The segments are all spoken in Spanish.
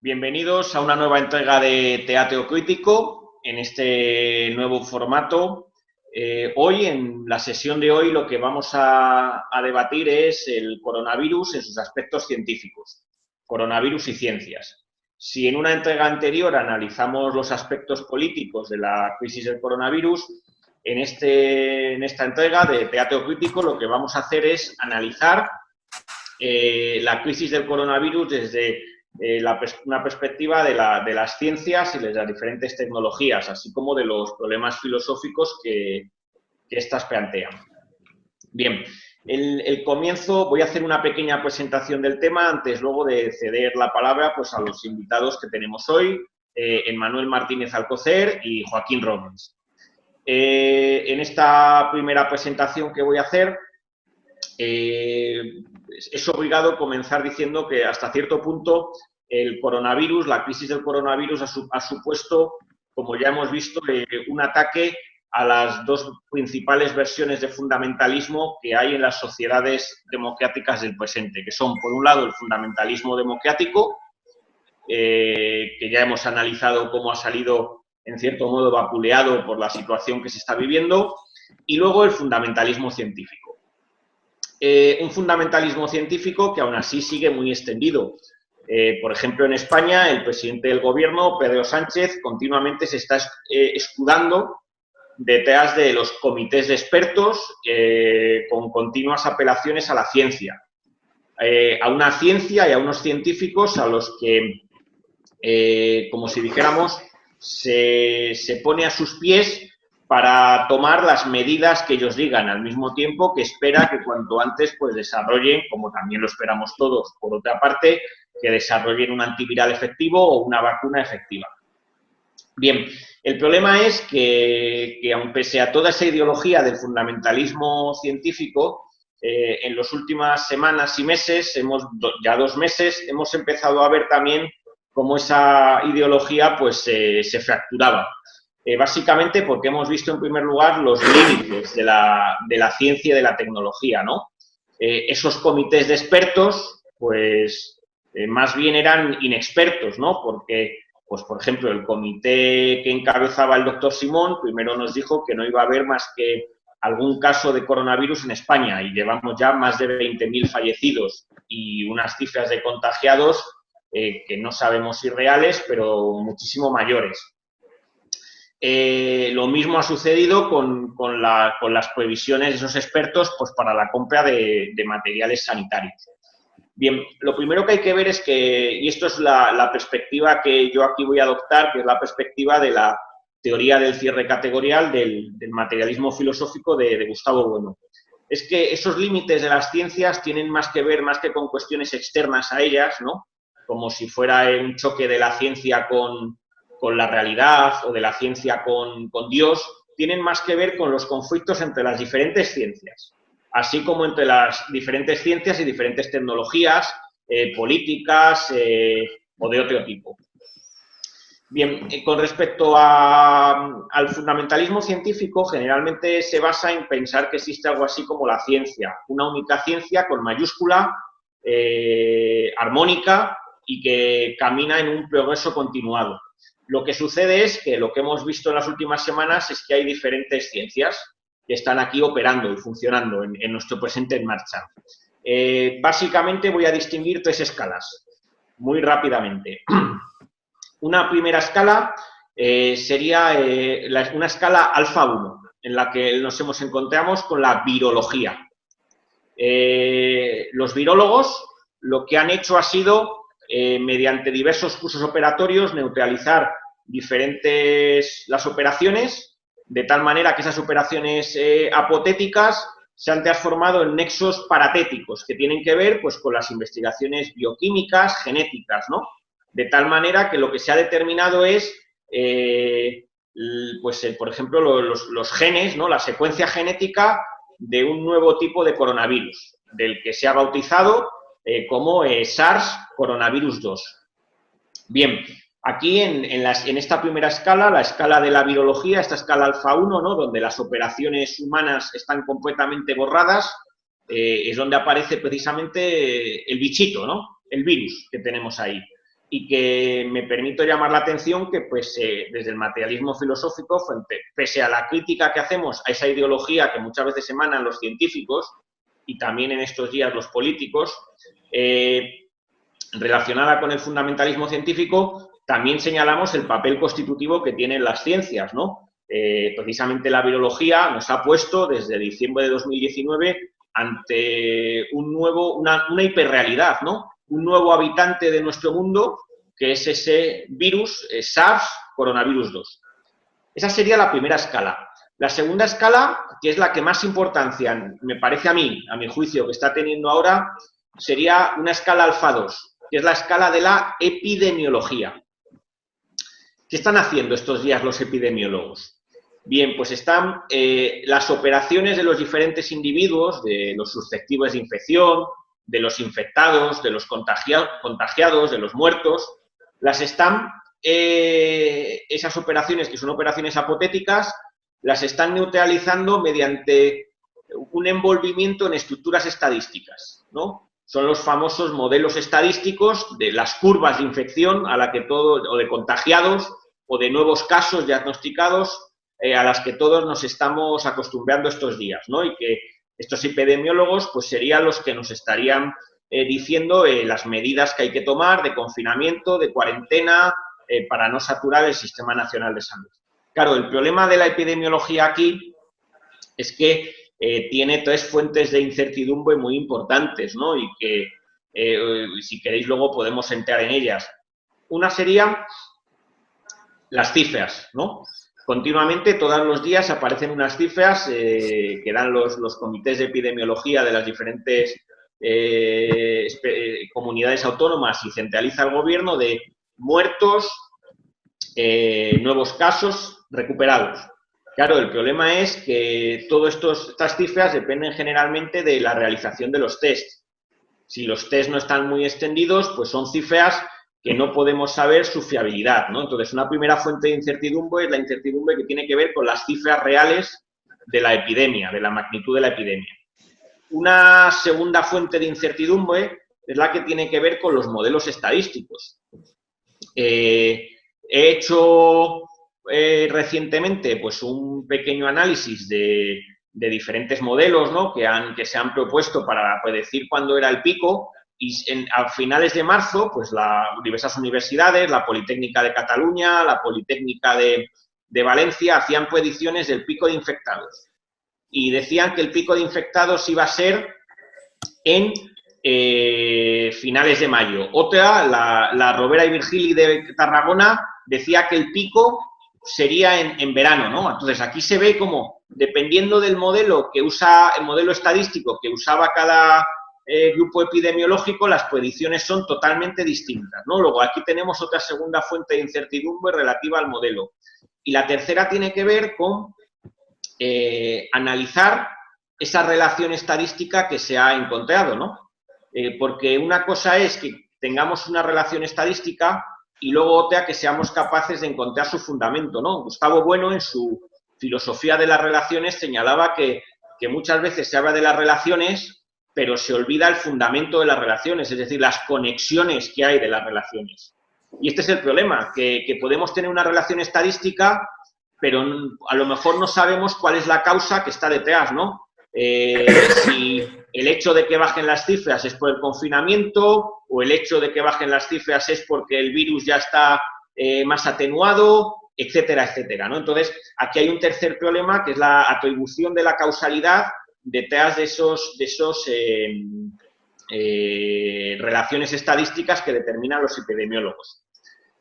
Bienvenidos a una nueva entrega de Teatro Crítico en este nuevo formato. Hoy, en la sesión de hoy, lo que vamos a debatir es el coronavirus en sus aspectos científicos, coronavirus y ciencias. Si en una entrega anterior analizamos los aspectos políticos de la crisis del coronavirus, en esta entrega de Teatro Crítico lo que vamos a hacer es analizar la crisis del coronavirus desde una perspectiva de las ciencias y de las diferentes tecnologías, así como de los problemas filosóficos que éstas plantean. Bien, el comienzo, voy a hacer una pequeña presentación del tema antes luego de ceder la palabra pues, a los invitados que tenemos hoy, Emmanuel Martínez Alcocer y Joaquín Robles. En esta primera presentación que voy a hacer, es obligado comenzar diciendo que hasta cierto punto el coronavirus, la crisis del coronavirus ha supuesto, como ya hemos visto, un ataque a las dos principales versiones de fundamentalismo que hay en las sociedades democráticas del presente, que son, por un lado, el fundamentalismo democrático, que ya hemos analizado cómo ha salido, en cierto modo, vapuleado por la situación que se está viviendo, y luego el fundamentalismo científico. Un fundamentalismo científico que aún así sigue muy extendido. Por ejemplo, en España, el presidente del gobierno, Pedro Sánchez, continuamente se está escudando detrás de los comités de expertos con continuas apelaciones a la ciencia. A una ciencia y a unos científicos a los que, como si dijéramos, se pone a sus pies para tomar las medidas que ellos digan, al mismo tiempo que espera que cuanto antes pues desarrollen, como también lo esperamos todos, por otra parte, que desarrollen un antiviral efectivo o una vacuna efectiva. Bien, el problema es que aun pese a toda esa ideología del fundamentalismo científico, en las últimas semanas y meses, ya 2 meses, hemos empezado a ver también cómo esa ideología pues, se fracturaba. Básicamente porque hemos visto en primer lugar los límites de la ciencia y de la tecnología, ¿no? Esos comités de expertos, pues más bien eran inexpertos, ¿no? Porque, pues por ejemplo, el comité que encabezaba el doctor Simón primero nos dijo que no iba a haber más que algún caso de coronavirus en España y llevamos ya más de 20.000 fallecidos y unas cifras de contagiados que no sabemos si reales, pero muchísimo mayores. Lo mismo ha sucedido con las previsiones de esos expertos pues, para la compra de materiales sanitarios. Bien, lo primero que hay que ver es que, y esto es la perspectiva que yo aquí voy a adoptar, que es la perspectiva de la teoría del cierre categorial del materialismo filosófico de Gustavo Bueno. Es que esos límites de las ciencias tienen más que ver, más que con cuestiones externas a ellas, ¿no? Como si fuera un choque de la ciencia con la realidad o de la ciencia con Dios, tienen más que ver con los conflictos entre las diferentes ciencias, así como entre las diferentes ciencias y diferentes tecnologías, políticas o de otro tipo. Bien, con respecto al fundamentalismo científico, generalmente se basa en pensar que existe algo así como la ciencia, una única ciencia con mayúscula, armónica y que camina en un progreso continuado. Lo que sucede es que lo que hemos visto en las últimas semanas es que hay diferentes ciencias que están aquí operando y funcionando en nuestro presente en marcha. Básicamente voy a distinguir 3 escalas, muy rápidamente. Una primera escala sería una escala alfa 1, en la que nos encontramos con la virología. Los virólogos lo que han hecho ha sido, mediante diversos cursos operatorios, neutralizar las operaciones, de tal manera que esas operaciones apotéticas se han transformado en nexos paratéticos, que tienen que ver pues, con las investigaciones bioquímicas, genéticas, ¿no? De tal manera que lo que se ha determinado es, por ejemplo, los genes, ¿no? La secuencia genética de un nuevo tipo de coronavirus, del que se ha bautizado como SARS coronavirus 2. Bien, aquí en esta primera escala, la escala de la virología, esta escala alfa 1, ¿no? Donde las operaciones humanas están completamente borradas, es donde aparece precisamente el bichito, ¿no? El virus que tenemos ahí. y que me permito llamar la atención que, pues, desde el materialismo filosófico, pese a la crítica que hacemos a esa ideología que muchas veces emanan los científicos y también en estos días los políticos, relacionada con el fundamentalismo científico, también señalamos el papel constitutivo que tienen las ciencias, ¿no? Precisamente la virología nos ha puesto desde diciembre de 2019 ante una hiperrealidad, ¿no? Un nuevo habitante de nuestro mundo, que es ese virus, SARS, coronavirus 2. Esa sería la primera escala. La segunda escala, que es la que más importancia, me parece a mí, a mi juicio, que está teniendo ahora, sería una escala alfa 2, que es la escala de la epidemiología. ¿Qué están haciendo estos días los epidemiólogos? Bien, pues están las operaciones de los diferentes individuos, de los susceptibles de infección, de los infectados, de los contagiados, de los muertos, las están, esas operaciones, que son operaciones apotéticas, las están neutralizando mediante un envolvimiento en estructuras estadísticas, ¿no? Son los famosos modelos estadísticos de las curvas de infección a la que todos, o de contagiados, o de nuevos casos diagnosticados, a las que todos nos estamos acostumbrando estos días, ¿no? Y que estos epidemiólogos, pues, serían los que nos estarían diciendo las medidas que hay que tomar de confinamiento, de cuarentena, para no saturar el Sistema Nacional de Salud. Claro, el problema de la epidemiología aquí es que tiene tres fuentes de incertidumbre muy importantes, ¿no? Y que, si queréis, luego podemos entrar en ellas. Una sería las cifras, ¿no? Continuamente, todos los días, aparecen unas cifras que dan los comités de epidemiología de las diferentes comunidades autónomas y centraliza el gobierno de muertos, nuevos casos, recuperados. Claro, el problema es que todas estas cifras dependen generalmente de la realización de los test. Si los test no están muy extendidos, pues son cifras que no podemos saber su fiabilidad, ¿no? Entonces, una primera fuente de incertidumbre es la incertidumbre que tiene que ver con las cifras reales de la epidemia, de la magnitud de la epidemia. Una segunda fuente de incertidumbre es la que tiene que ver con los modelos estadísticos. He hecho recientemente, pues, un pequeño análisis de diferentes modelos, ¿no? que se han propuesto para predecir cuándo era el pico, y a finales de marzo, pues, diversas universidades, la Politécnica de Cataluña, la Politécnica de Valencia, hacían predicciones del pico de infectados. Y decían que el pico de infectados iba a ser en finales de mayo. Otra, la Rovira i Virgili de Tarragona, decía que el pico sería en verano, ¿no? Entonces, aquí se ve como, dependiendo del modelo que usa, el modelo estadístico que usaba cada grupo epidemiológico, las predicciones son totalmente distintas, ¿no? Luego, aquí tenemos otra segunda fuente de incertidumbre relativa al modelo. Y la tercera tiene que ver con analizar esa relación estadística que se ha encontrado, ¿no? Porque una cosa es que tengamos una relación estadística y luego otra que seamos capaces de encontrar su fundamento, ¿no? Gustavo Bueno, en su filosofía de las relaciones, señalaba que muchas veces se habla de las relaciones, pero se olvida el fundamento de las relaciones, es decir, las conexiones que hay de las relaciones. Y este es el problema, que podemos tener una relación estadística, pero a lo mejor no sabemos cuál es la causa que está detrás, ¿no? Si el hecho de que bajen las cifras es por el confinamiento, o el hecho de que bajen las cifras es porque el virus ya está más atenuado, etcétera, etcétera, ¿no? Entonces, aquí hay un tercer problema, que es la atribución de la causalidad detrás de esos relaciones estadísticas que determinan los epidemiólogos.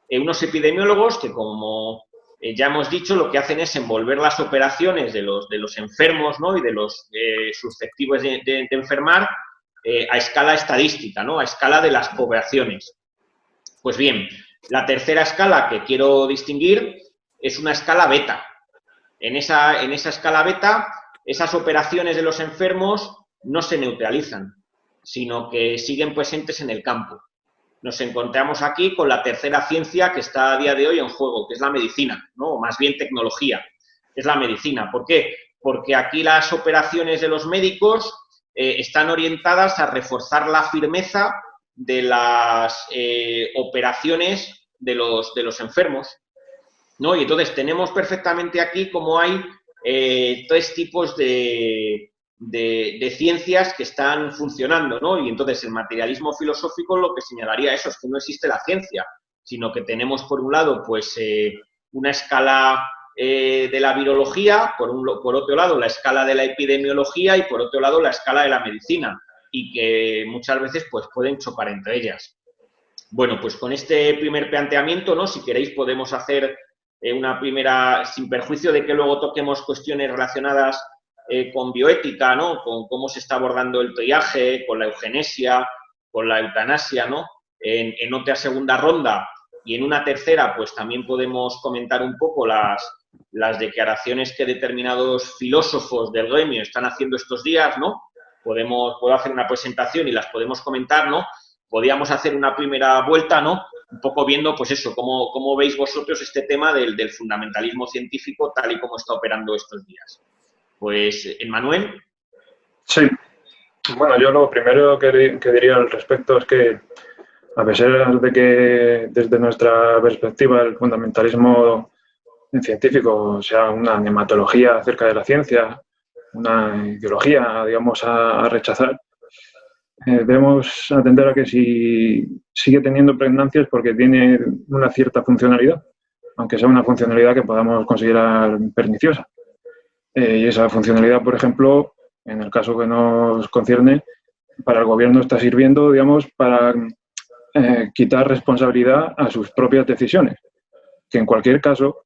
Unos epidemiólogos que, como ya hemos dicho, lo que hacen es envolver las operaciones de los enfermos, ¿no? Y de los susceptibles de enfermar a escala estadística, ¿no? A escala de las poblaciones. Pues bien, la tercera escala que quiero distinguir es una escala beta. En esa escala beta, esas operaciones de los enfermos no se neutralizan, sino que siguen presentes en el campo. Nos encontramos aquí con la tercera ciencia que está a día de hoy en juego, que es la medicina, ¿no? O más bien tecnología, es la medicina. ¿Por qué? Porque aquí las operaciones de los médicos están orientadas a reforzar la firmeza de las operaciones de los enfermos, ¿no? Y entonces tenemos perfectamente aquí como hay tres tipos de ciencias que están funcionando, ¿no? Y entonces el materialismo filosófico lo que señalaría eso es que no existe la ciencia, sino que tenemos por un lado pues una escala de la virología, por otro lado la escala de la epidemiología y por otro lado la escala de la medicina, y que muchas veces pues pueden chocar entre ellas. Bueno, pues con este primer planteamiento, ¿no? Si queréis podemos hacer una primera, sin perjuicio de que luego toquemos cuestiones relacionadas con bioética, ¿no? Con cómo se está abordando el triaje, con la eugenesia, con la eutanasia, ¿no? En otra segunda ronda y en una tercera, pues también podemos comentar un poco las declaraciones que determinados filósofos del gremio están haciendo estos días, ¿no? Puedo hacer una presentación y las podemos comentar, ¿no? Podríamos hacer una primera vuelta, ¿no? Un poco viendo, pues eso, cómo veis vosotros este tema del fundamentalismo científico tal y como está operando estos días. Pues, Emmanuel. Sí. Bueno, yo lo primero que diría al respecto es que, a pesar de que desde nuestra perspectiva el fundamentalismo científico sea una nematología acerca de la ciencia, una ideología, digamos, a rechazar, debemos atender a que si sigue teniendo pregnancia es porque tiene una cierta funcionalidad, aunque sea una funcionalidad que podamos considerar perniciosa. Y esa funcionalidad, por ejemplo, en el caso que nos concierne, para el gobierno está sirviendo, digamos, para quitar responsabilidad a sus propias decisiones, que en cualquier caso,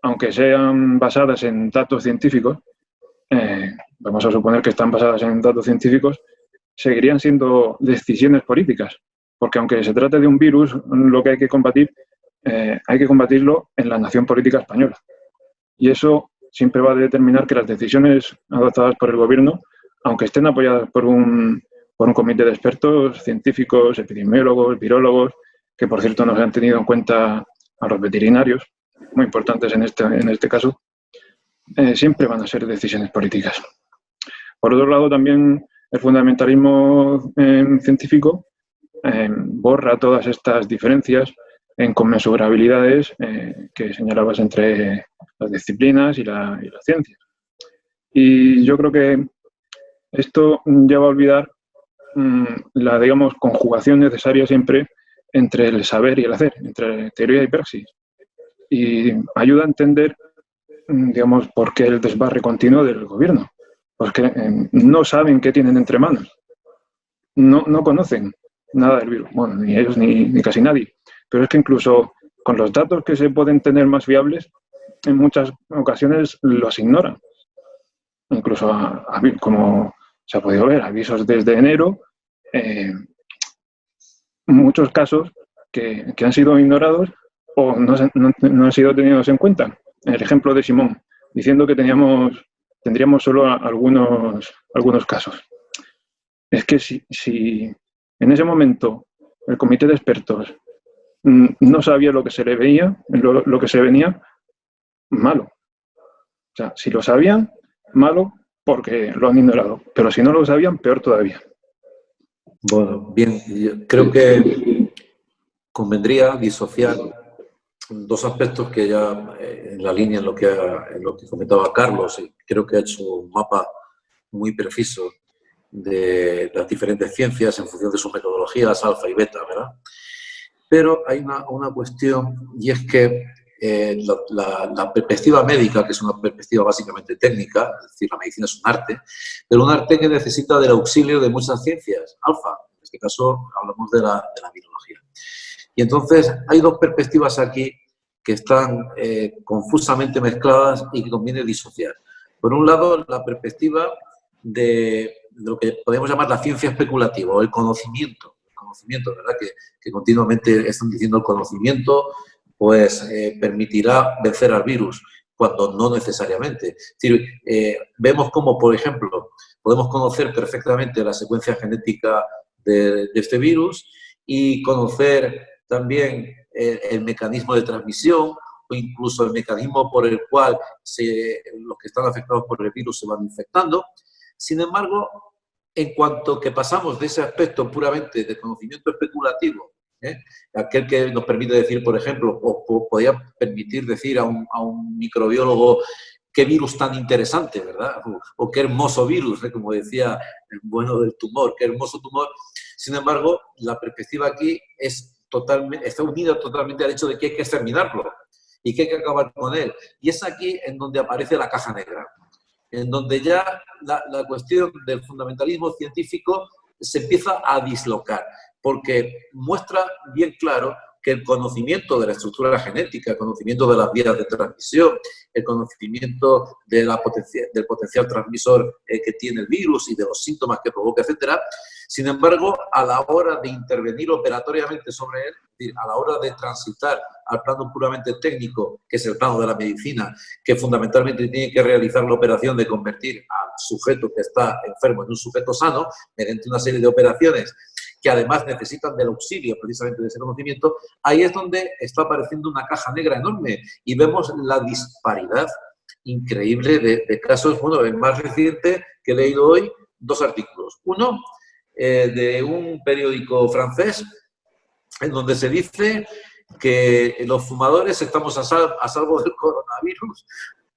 aunque sean basadas en datos científicos, vamos a suponer que están basadas en datos científicos, seguirían siendo decisiones políticas, porque aunque se trate de un virus, lo que hay que combatirlo en la nación política española. Y eso siempre va a determinar que las decisiones adoptadas por el gobierno, aunque estén apoyadas por un comité de expertos, científicos, epidemiólogos, virólogos, que por cierto no se han tenido en cuenta a los veterinarios, muy importantes en este caso, siempre van a ser decisiones políticas. Por otro lado, también el fundamentalismo científico borra todas estas diferencias en conmensurabilidades que señalabas entre las disciplinas y las ciencias. Y yo creo que esto lleva a olvidar la, digamos, conjugación necesaria siempre entre el saber y el hacer, entre teoría y praxis. Y ayuda a entender, digamos, por qué el desbarre continuo del gobierno. Porque no saben qué tienen entre manos. No conocen nada del virus. Bueno, ni ellos ni casi nadie. Pero es que incluso con los datos que se pueden tener más fiables, en muchas ocasiones los ignoran. Incluso, como se ha podido ver, avisos desde enero, muchos casos que han sido ignorados o no han sido tenidos en cuenta. El ejemplo de Simón, diciendo que tendríamos solo algunos casos. Es que si en ese momento el comité de expertos no sabía lo que se le veía, lo que se venía, malo. O sea, si lo sabían, malo porque lo han ignorado. Pero si no lo sabían, peor todavía. Bueno, bien, yo creo que convendría disociar dos aspectos que ya en la línea en lo que comentaba Carlos, y creo que ha hecho un mapa muy preciso de las diferentes ciencias en función de sus metodologías, alfa y beta, ¿verdad? Pero hay una cuestión, y es que la perspectiva médica, que es una perspectiva básicamente técnica, es decir, la medicina es un arte, pero un arte que necesita del auxilio de muchas ciencias, alfa, en este caso hablamos de la biología. Y entonces hay dos perspectivas aquí que están confusamente mezcladas y que conviene disociar. Por un lado, la perspectiva de lo que podemos llamar la ciencia especulativa o el conocimiento, ¿verdad? Que continuamente están diciendo el conocimiento pues permitirá vencer al virus, cuando no necesariamente. Es decir, vemos cómo, por ejemplo, podemos conocer perfectamente la secuencia genética de este virus y conocer también el mecanismo de transmisión o incluso el mecanismo por el cual los que están afectados por el virus se van infectando. Sin embargo, en cuanto que pasamos de ese aspecto puramente de conocimiento especulativo, aquel que nos permite decir, por ejemplo, o podría permitir decir a un microbiólogo qué virus tan interesante, ¿verdad? O qué hermoso virus, como decía el bueno del tumor, qué hermoso tumor. Sin embargo, la perspectiva aquí está unida totalmente al hecho de que hay que exterminarlo y que hay que acabar con él. Y es aquí en donde aparece la caja negra, en donde ya la cuestión del fundamentalismo científico se empieza a dislocar, porque muestra bien claro que el conocimiento de la estructura genética, el conocimiento de las vías de transmisión, el conocimiento del potencial transmisor que tiene el virus y de los síntomas que provoca, etcétera. Sin embargo, a la hora de intervenir operatoriamente sobre él, es decir, a la hora de transitar al plano puramente técnico, que es el plano de la medicina, que fundamentalmente tiene que realizar la operación de convertir al sujeto que está enfermo en un sujeto sano, mediante una serie de operaciones que además necesitan del auxilio precisamente de ese conocimiento, ahí es donde está apareciendo una caja negra enorme y vemos la disparidad increíble de casos. Bueno, el más reciente que he leído hoy, 2 artículos. Uno, de un periódico francés, en donde se dice que los fumadores estamos a salvo del coronavirus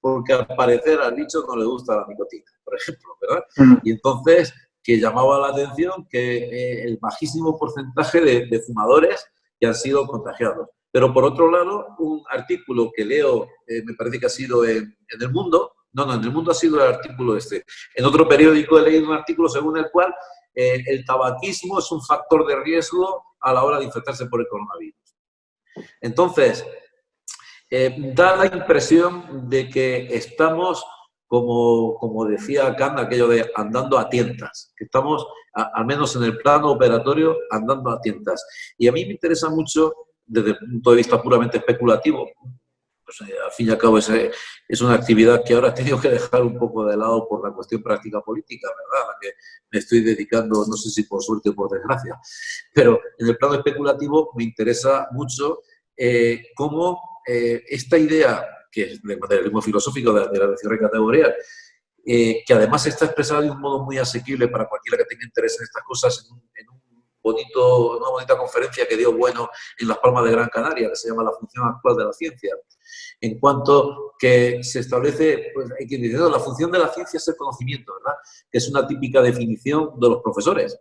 porque al parecer al bicho no le gusta la nicotina, por ejemplo, ¿verdad? Y entonces que llamaba la atención que el bajísimo porcentaje de fumadores que han sido contagiados. Pero por otro lado, un artículo que leo, me parece que ha sido en El Mundo, no, en El Mundo ha sido el artículo este. En otro periódico he leído un artículo según el cual el tabaquismo es un factor de riesgo a la hora de infectarse por el coronavirus. Entonces, da la impresión de que estamos, como decía Kant, aquello de andando a tientas, que estamos, al menos en el plano operatorio, andando a tientas. Y a mí me interesa mucho, desde el punto de vista puramente especulativo, pues, al fin y al cabo es una actividad que ahora he tenido que dejar un poco de lado por la cuestión práctica política, ¿verdad? A la que me estoy dedicando, no sé si por suerte o por desgracia. Pero en el plano especulativo me interesa mucho cómo esta idea, que es del materialismo filosófico de la lección categorial, que además está expresada de un modo muy asequible para cualquiera que tenga interés en estas cosas, en una bonita conferencia que dio Bueno en Las Palmas de Gran Canaria, que se llama La función actual de la ciencia, en cuanto que se establece, pues hay quien dice, no, la función de la ciencia es el conocimiento, ¿verdad? Que es una típica definición de los profesores.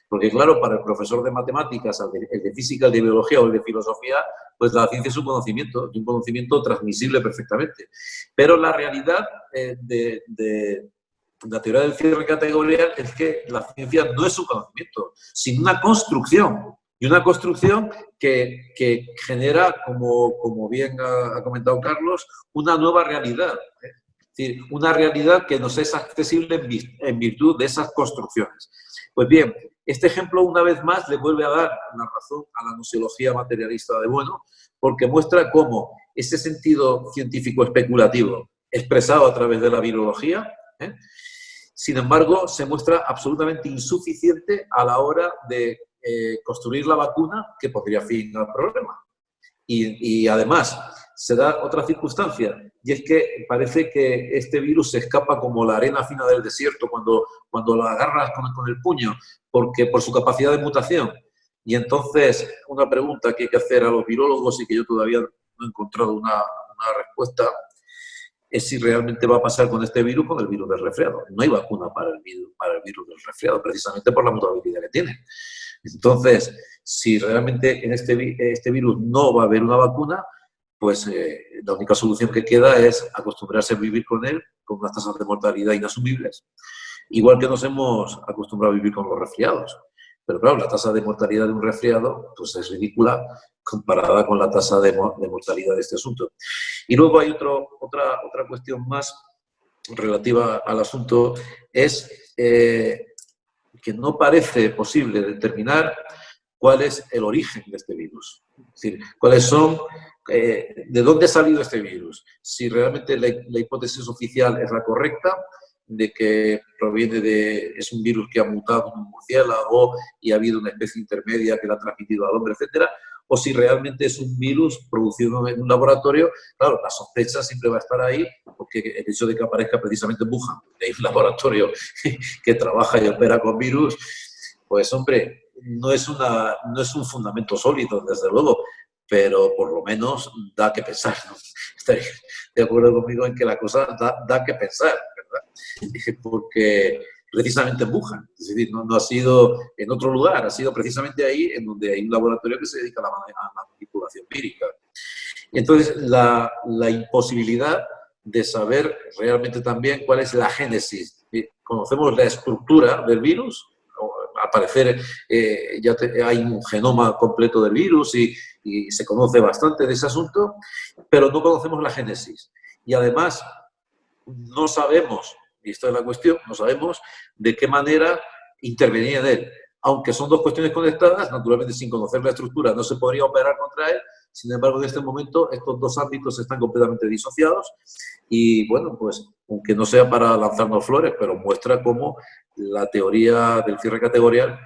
Porque claro, para el profesor de matemáticas, el de física, el de biología o el de filosofía, pues la ciencia es un conocimiento transmisible perfectamente. Pero la realidad de la teoría del cierre categorial es que la ciencia no es un conocimiento, sino una construcción. Y una construcción que genera, como bien ha comentado Carlos, una nueva realidad. Es decir, una realidad que nos es accesible en virtud de esas construcciones. Pues bien, este ejemplo una vez más le vuelve a dar la razón a la gnoseología materialista de Bueno, porque muestra cómo ese sentido científico especulativo expresado a través de la virología, sin embargo, se muestra absolutamente insuficiente a la hora de construir la vacuna que pondría fin al problema. Y además, se da otra circunstancia, y es que parece que este virus se escapa como la arena fina del desierto cuando lo agarras con el puño, porque por su capacidad de mutación. Y entonces, una pregunta que hay que hacer a los virólogos y que yo todavía no he encontrado una respuesta, es si realmente va a pasar con este virus, con el virus del resfriado. No hay vacuna para el virus del resfriado, precisamente por la mutabilidad que tiene. Entonces, si realmente en este virus no va a haber una vacuna, pues la única solución que queda es acostumbrarse a vivir con él, con unas tasas de mortalidad inasumibles, igual que nos hemos acostumbrado a vivir con los resfriados. Pero claro, la tasa de mortalidad de un resfriado pues es ridícula comparada con la tasa de mortalidad de este asunto. Y luego hay otra cuestión más relativa al asunto, es que no parece posible determinar cuál es el origen de este virus. Es decir, cuáles son, de dónde ha salido este virus. Si realmente la hipótesis oficial es la correcta, de que es un virus que ha mutado en un murciélago y ha habido una especie intermedia que la ha transmitido al hombre, etcétera, o si realmente es un virus producido en un laboratorio. Claro, la sospecha siempre va a estar ahí, porque el hecho de que aparezca precisamente en Wuhan, que hay un laboratorio que trabaja y opera con virus, pues hombre, no es un fundamento sólido, desde luego, pero por lo menos da que pensar, ¿no? Estaría de acuerdo conmigo en que la cosa da que pensar, ¿verdad? Porque precisamente en Wuhan, es decir, no ha sido en otro lugar, ha sido precisamente ahí en donde hay un laboratorio que se dedica a la manipulación vírica. Entonces, la imposibilidad de saber realmente también cuál es la génesis. Conocemos la estructura del virus, al parecer hay un genoma completo del virus y se conoce bastante de ese asunto, pero no conocemos la génesis. Y además, no sabemos, y esta es la cuestión, no sabemos de qué manera intervenir en él. Aunque son dos cuestiones conectadas, naturalmente sin conocer la estructura no se podría operar contra él. Sin embargo, en este momento estos dos ámbitos están completamente disociados y, bueno, pues, aunque no sea para lanzarnos flores, pero muestra cómo la teoría del cierre categorial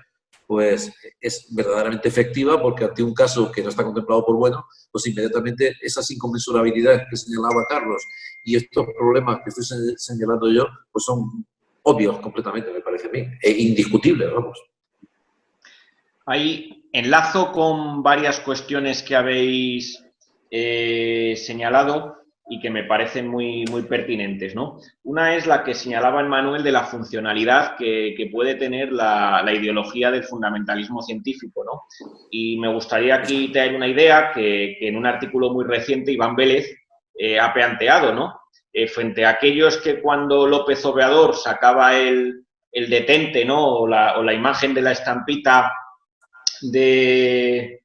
pues es verdaderamente efectiva, porque ante un caso que no está contemplado por bueno, pues inmediatamente esas inconmensurabilidades que señalaba Carlos y estos problemas que estoy señalando yo, pues son obvios completamente, me parece a mí, e indiscutibles, vamos. Ahí enlazo con varias cuestiones que habéis señalado y que me parecen muy pertinentes, ¿no? Una es la que señalaba Emmanuel de la funcionalidad que puede tener la ideología del fundamentalismo científico, ¿no? Y me gustaría aquí tener una idea que en un artículo muy reciente Iván Vélez ha planteado, ¿no? Frente a aquellos que cuando López Obrador sacaba el detente, ¿no? O la imagen de la estampita de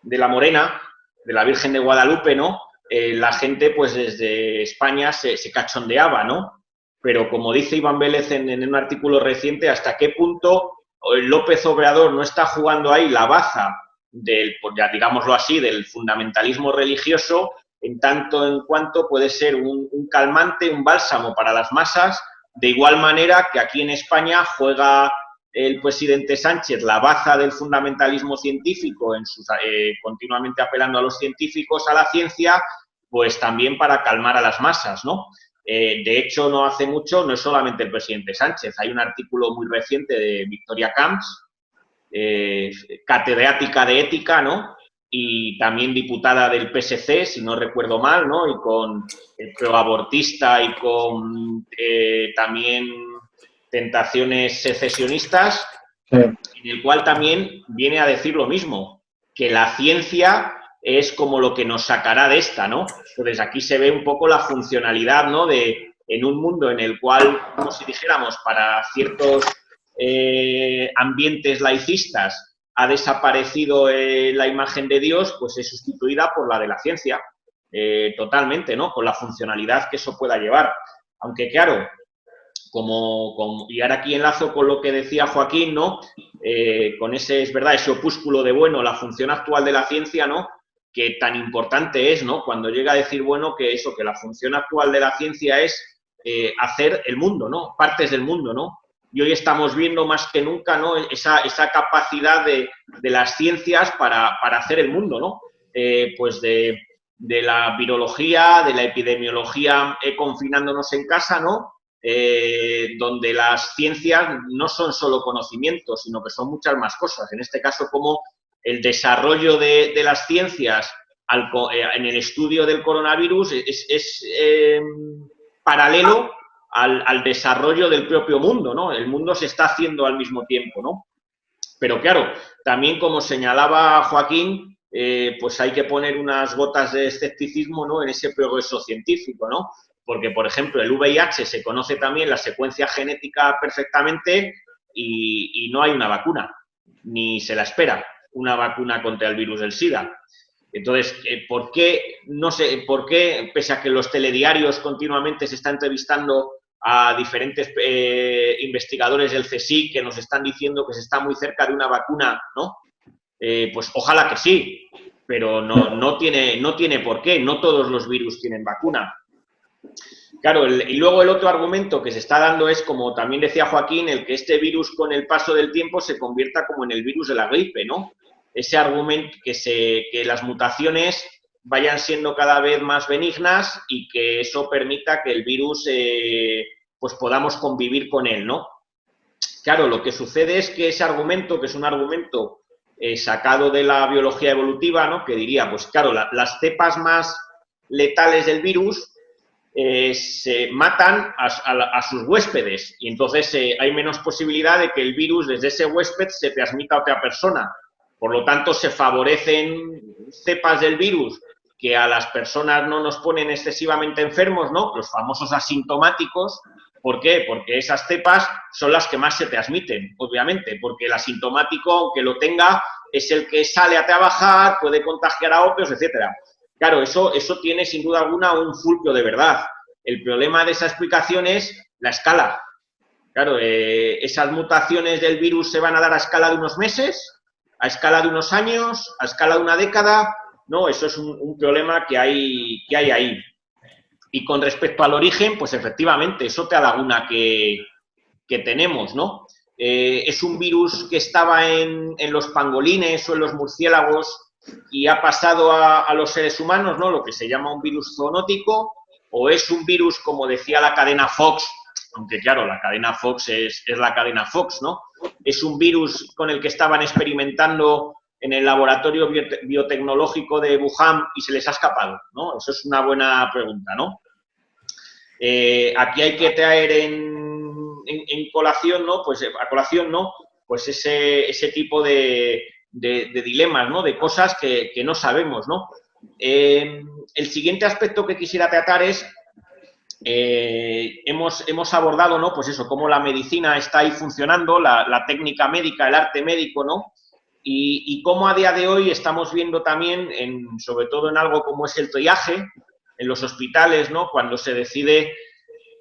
la Morena, de la Virgen de Guadalupe, ¿no? La gente, pues desde España se cachondeaba, ¿no? Pero como dice Iván Vélez en un artículo reciente, ¿hasta qué punto López Obrador no está jugando ahí la baza del, pues ya digámoslo así, del fundamentalismo religioso, en tanto en cuanto puede ser un calmante, un bálsamo para las masas, de igual manera que aquí en España juega el presidente Sánchez la baza del fundamentalismo científico, continuamente apelando a los científicos, a la ciencia, pues también para calmar a las masas, ¿no? De hecho, no hace mucho, no es solamente el presidente Sánchez, hay un artículo muy reciente de Victoria Camps, catedrática de ética, ¿no? Y también diputada del PSC, si no recuerdo mal, ¿no? Y con el proabortista y con también tentaciones secesionistas, en el cual también viene a decir lo mismo, que la ciencia es como lo que nos sacará de esta, ¿no? Entonces, aquí se ve un poco la funcionalidad, ¿no? De, en un mundo en el cual, como si dijéramos, para ciertos ambientes laicistas ha desaparecido la imagen de Dios, pues es sustituida por la de la ciencia, totalmente, ¿no? Con la funcionalidad que eso pueda llevar. Aunque, claro, y ahora aquí enlazo con lo que decía Joaquín, ¿no? Con ese, es verdad, ese opúsculo de, bueno, la función actual de la ciencia, ¿no? Que tan importante es, ¿no? Cuando llega a decir, bueno, que eso, que la función actual de la ciencia es hacer el mundo, ¿no? Partes del mundo, ¿no? Y hoy estamos viendo más que nunca, ¿no? Esa capacidad de las ciencias para hacer el mundo, ¿no? Pues de la virología, de la epidemiología confinándonos en casa, ¿no? Donde las ciencias no son solo conocimientos, sino que son muchas más cosas. En este caso, como el desarrollo de las ciencias en el estudio del coronavirus es paralelo al desarrollo del propio mundo, ¿no? El mundo se está haciendo al mismo tiempo, ¿no? Pero claro, también como señalaba Joaquín, pues hay que poner unas gotas de escepticismo, ¿no? En ese progreso científico, ¿no? Porque, por ejemplo, el VIH se conoce también la secuencia genética perfectamente y no hay una vacuna, ni se la espera una vacuna contra el virus del SIDA. Entonces, ¿por qué, pese a que los telediarios continuamente se están entrevistando a diferentes investigadores del CSIC que nos están diciendo que se está muy cerca de una vacuna, ¿no? Pues ojalá que sí, pero no tiene por qué, no todos los virus tienen vacuna. Claro, y luego el otro argumento que se está dando es, como también decía Joaquín, el que este virus con el paso del tiempo se convierta como en el virus de la gripe, ¿no? ese argumento que las mutaciones vayan siendo cada vez más benignas y que eso permita que el virus pues podamos convivir con él, ¿no? Claro, lo que sucede es que ese argumento, que es un argumento sacado de la biología evolutiva, ¿no? Que diría, pues claro, las cepas más letales del virus se matan a sus huéspedes y entonces hay menos posibilidad de que el virus desde ese huésped se transmita a otra persona. Por lo tanto, se favorecen cepas del virus que a las personas no nos ponen excesivamente enfermos, ¿no? Los famosos asintomáticos. ¿Por qué? Porque esas cepas son las que más se transmiten, obviamente, porque el asintomático, aunque lo tenga, es el que sale a trabajar, puede contagiar a otros, etcétera. Claro, eso tiene sin duda alguna un fulcro de verdad. El problema de esa explicación es la escala. Claro, esas mutaciones del virus se van a dar a escala de unos meses, a escala de unos años, a escala de una década. No, eso es un problema que hay ahí. Y con respecto al origen, pues efectivamente, es otra laguna que tenemos, ¿no? Es un virus que estaba en los pangolines o en los murciélagos y ha pasado a los seres humanos, ¿no? Lo que se llama un virus zoonótico, o es un virus, como decía la cadena Fox, aunque claro, la cadena Fox es la cadena Fox, ¿no? Es un virus con el que estaban experimentando en el laboratorio biotecnológico de Wuhan y se les ha escapado, ¿no? Eso es una buena pregunta, ¿no? Aquí hay que traer en colación, ¿no? Pues a colación, ¿no? Pues ese tipo de dilemas, ¿no? De cosas que no sabemos, ¿no? El siguiente aspecto que quisiera tratar es hemos abordado, ¿no? Pues eso, cómo la medicina está ahí funcionando, la técnica médica, el arte médico, ¿no? Y cómo a día de hoy estamos viendo también, sobre todo en algo como es el triaje, en los hospitales, ¿no? Cuando se decide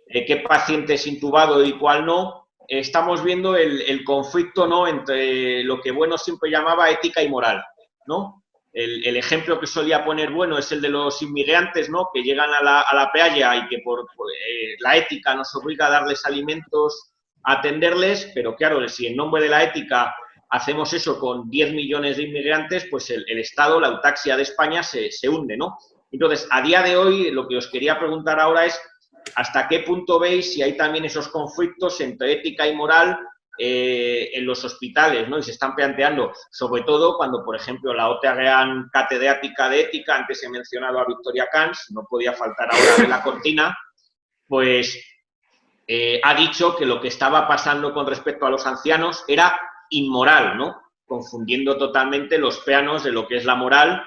qué paciente es intubado y cuál no, estamos viendo el conflicto, ¿no? Entre lo que Bueno siempre llamaba ética y moral, ¿no? El ejemplo que solía poner Bueno es el de los inmigrantes, ¿no? Que llegan a la playa y que por la ética nos obliga a darles alimentos, a atenderles, pero claro, si en nombre de la ética hacemos eso con 10 millones de inmigrantes, pues el Estado, la eutaxia de España se hunde, ¿no? Entonces, a día de hoy, lo que os quería preguntar ahora es ¿hasta qué punto veis si hay también esos conflictos entre ética y moral en los hospitales, ¿no? Y se están planteando, sobre todo cuando, por ejemplo, la otra gran catedrática de ética, antes he mencionado a Victoria Camps, no podía faltar ahora de la cortina, pues ha dicho que lo que estaba pasando con respecto a los ancianos era inmoral, ¿no? Confundiendo totalmente los planos de lo que es la moral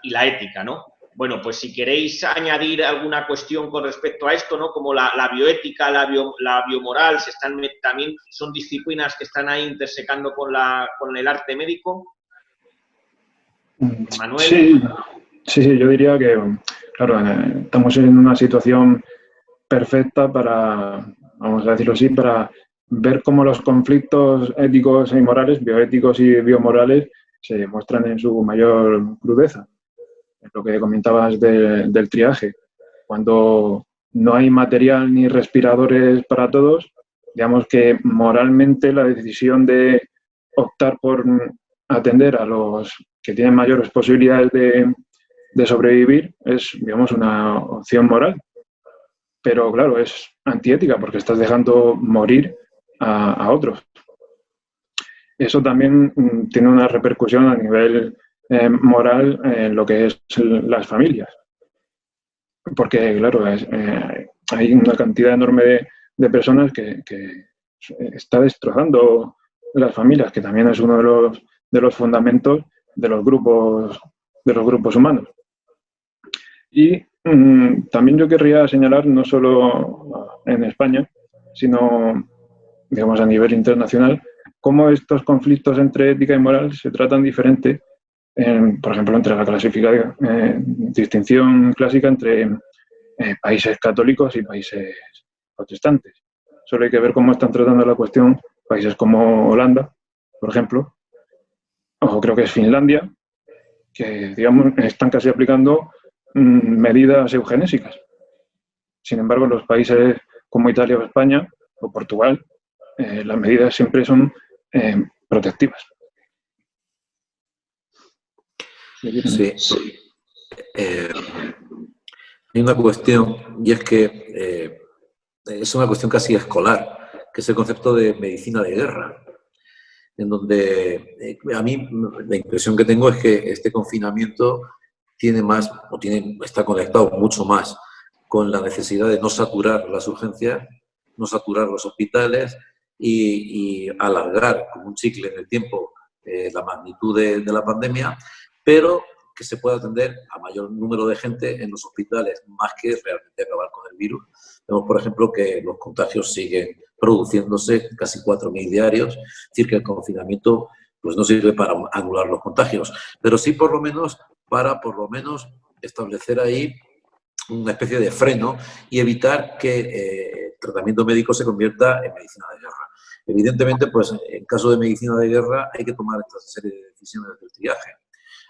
y la ética, ¿no? Bueno, pues si queréis añadir alguna cuestión con respecto a esto, ¿no? Como la bioética, la biomoral, también son disciplinas que están ahí intersecando con el arte médico. Manuel. Sí, yo diría que, claro, estamos en una situación perfecta para, vamos a decirlo así, para ver cómo los conflictos éticos y morales, bioéticos y biomorales, se muestran en su mayor crudeza. Lo que comentabas del triaje. Cuando no hay material ni respiradores para todos, digamos que moralmente la decisión de optar por atender a los que tienen mayores posibilidades de sobrevivir es, digamos, una opción moral. Pero claro, es antiética porque estás dejando morir a otros. Eso también tiene una repercusión a nivel moral en lo que es las familias. Porque, claro, hay una cantidad enorme de personas que está destrozando las familias, que también es uno de los fundamentos de los grupos humanos. Y también yo querría señalar, no solo en España, sino, digamos, a nivel internacional, cómo estos conflictos entre ética y moral se tratan diferente, por ejemplo, entre la distinción clásica entre países católicos y países protestantes. Solo hay que ver cómo están tratando la cuestión países como Holanda, por ejemplo, o creo que es Finlandia, que, digamos, están casi aplicando medidas eugenésicas. Sin embargo, en los países como Italia o España o Portugal, las medidas siempre son protectivas. Sí. Hay una cuestión, y es que es una cuestión casi escolar, que es el concepto de medicina de guerra, en donde a mí la impresión que tengo es que este confinamiento tiene más, está conectado mucho más con la necesidad de no saturar las urgencias, no saturar los hospitales y alargar como un chicle en el tiempo la magnitud de la pandemia, pero que se pueda atender a mayor número de gente en los hospitales, más que realmente acabar con el virus. Vemos, por ejemplo, que los contagios siguen produciéndose, casi 4.000 diarios, es decir, que el confinamiento pues, no sirve para anular los contagios, pero sí por lo menos para establecer ahí una especie de freno y evitar que el tratamiento médico se convierta en medicina de guerra. Evidentemente, pues en caso de medicina de guerra hay que tomar esta serie de decisiones del triaje.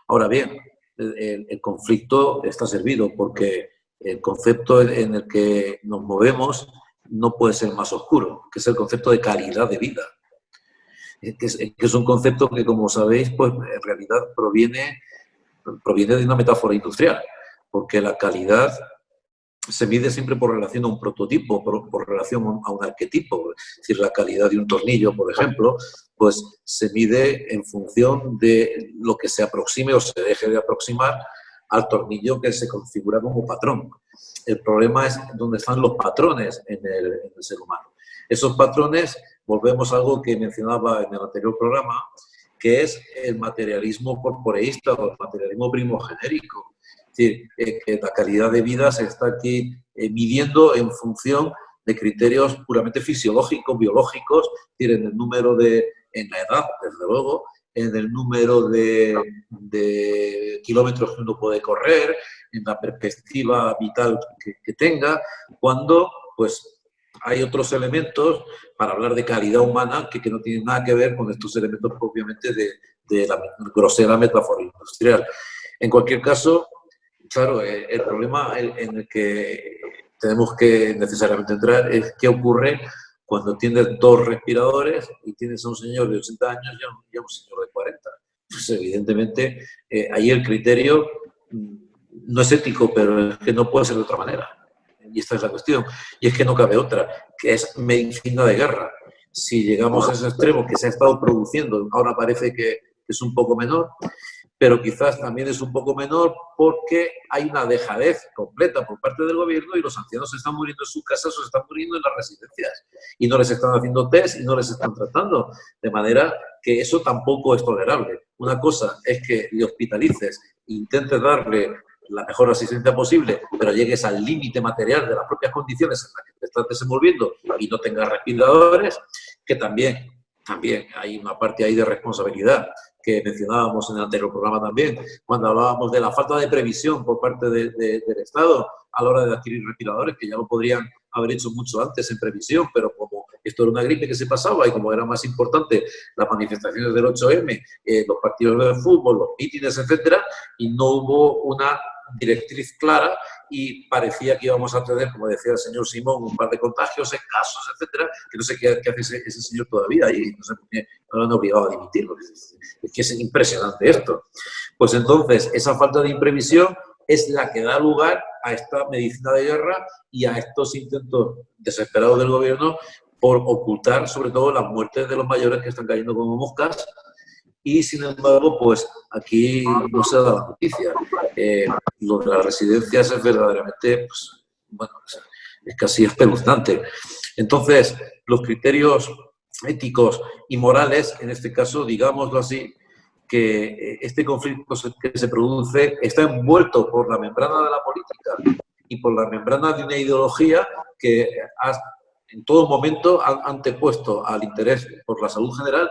Ahora bien, el conflicto está servido porque el concepto en el que nos movemos no puede ser más oscuro, que es el concepto de calidad de vida. Que es un concepto que, como sabéis, pues en realidad proviene de una metáfora industrial, porque la calidad se mide siempre por relación a un prototipo, por relación a un arquetipo. Es decir, la calidad de un tornillo, por ejemplo, pues se mide en función de lo que se aproxime o se deje de aproximar al tornillo que se configura como patrón. El problema es dónde están los patrones en el ser humano. Esos patrones, volvemos a algo que mencionaba en el anterior programa, que es el materialismo corporeísta o el materialismo primogenérico. Es decir, que la calidad de vida se está aquí midiendo en función de criterios puramente fisiológicos, biológicos, es decir, en el número en la edad, desde luego, en el número de kilómetros que uno puede correr, en la perspectiva vital que tenga, cuando pues hay otros elementos para hablar de calidad humana que no tienen nada que ver con estos elementos propiamente de la grosera metáfora industrial. En cualquier caso, claro, el problema en el que tenemos que necesariamente entrar es qué ocurre cuando tienes 2 respiradores y tienes a un señor de 80 años y a un señor de 40. Pues evidentemente ahí el criterio no es ético, pero es que no puede ser de otra manera. Y esta es la cuestión. Y es que no cabe otra, que es medicina de guerra. Si llegamos a ese extremo que se ha estado produciendo, ahora parece que es un poco menor, pero quizás también es un poco menor porque hay una dejadez completa por parte del gobierno y los ancianos se están muriendo en sus casas o se están muriendo en las residencias y no les están haciendo test y no les están tratando, de manera que eso tampoco es tolerable. Una cosa es que le hospitalices, intentes darle la mejor asistencia posible, pero llegues al límite material de las propias condiciones en las que te estás desenvolviendo y no tengas respiradores, que también hay una parte ahí de responsabilidad que mencionábamos en el anterior programa también, cuando hablábamos de la falta de previsión por parte del Estado a la hora de adquirir respiradores, que ya lo podrían haber hecho mucho antes en previsión, pero como esto era una gripe que se pasaba y como era más importante las manifestaciones del 8M, los partidos de fútbol, los mítines, etcétera, y no hubo una directriz clara y parecía que íbamos a tener, como decía el señor Simón, un par de contagios, casos, etcétera, que no sé qué hace ese señor todavía y no sé por qué no lo han obligado a dimitir, porque es que es impresionante esto. Pues entonces, esa falta de imprevisión es la que da lugar a esta medicina de guerra y a estos intentos desesperados del gobierno por ocultar sobre todo las muertes de los mayores que están cayendo como moscas. Y, sin embargo, pues aquí no se da la noticia. Lo de las residencias es verdaderamente, pues, bueno, es casi espeluznante. Entonces, los criterios éticos y morales, en este caso, digámoslo así, que este conflicto que se produce está envuelto por la membrana de la política y por la membrana de una ideología que en todo momento han antepuesto al interés por la salud general,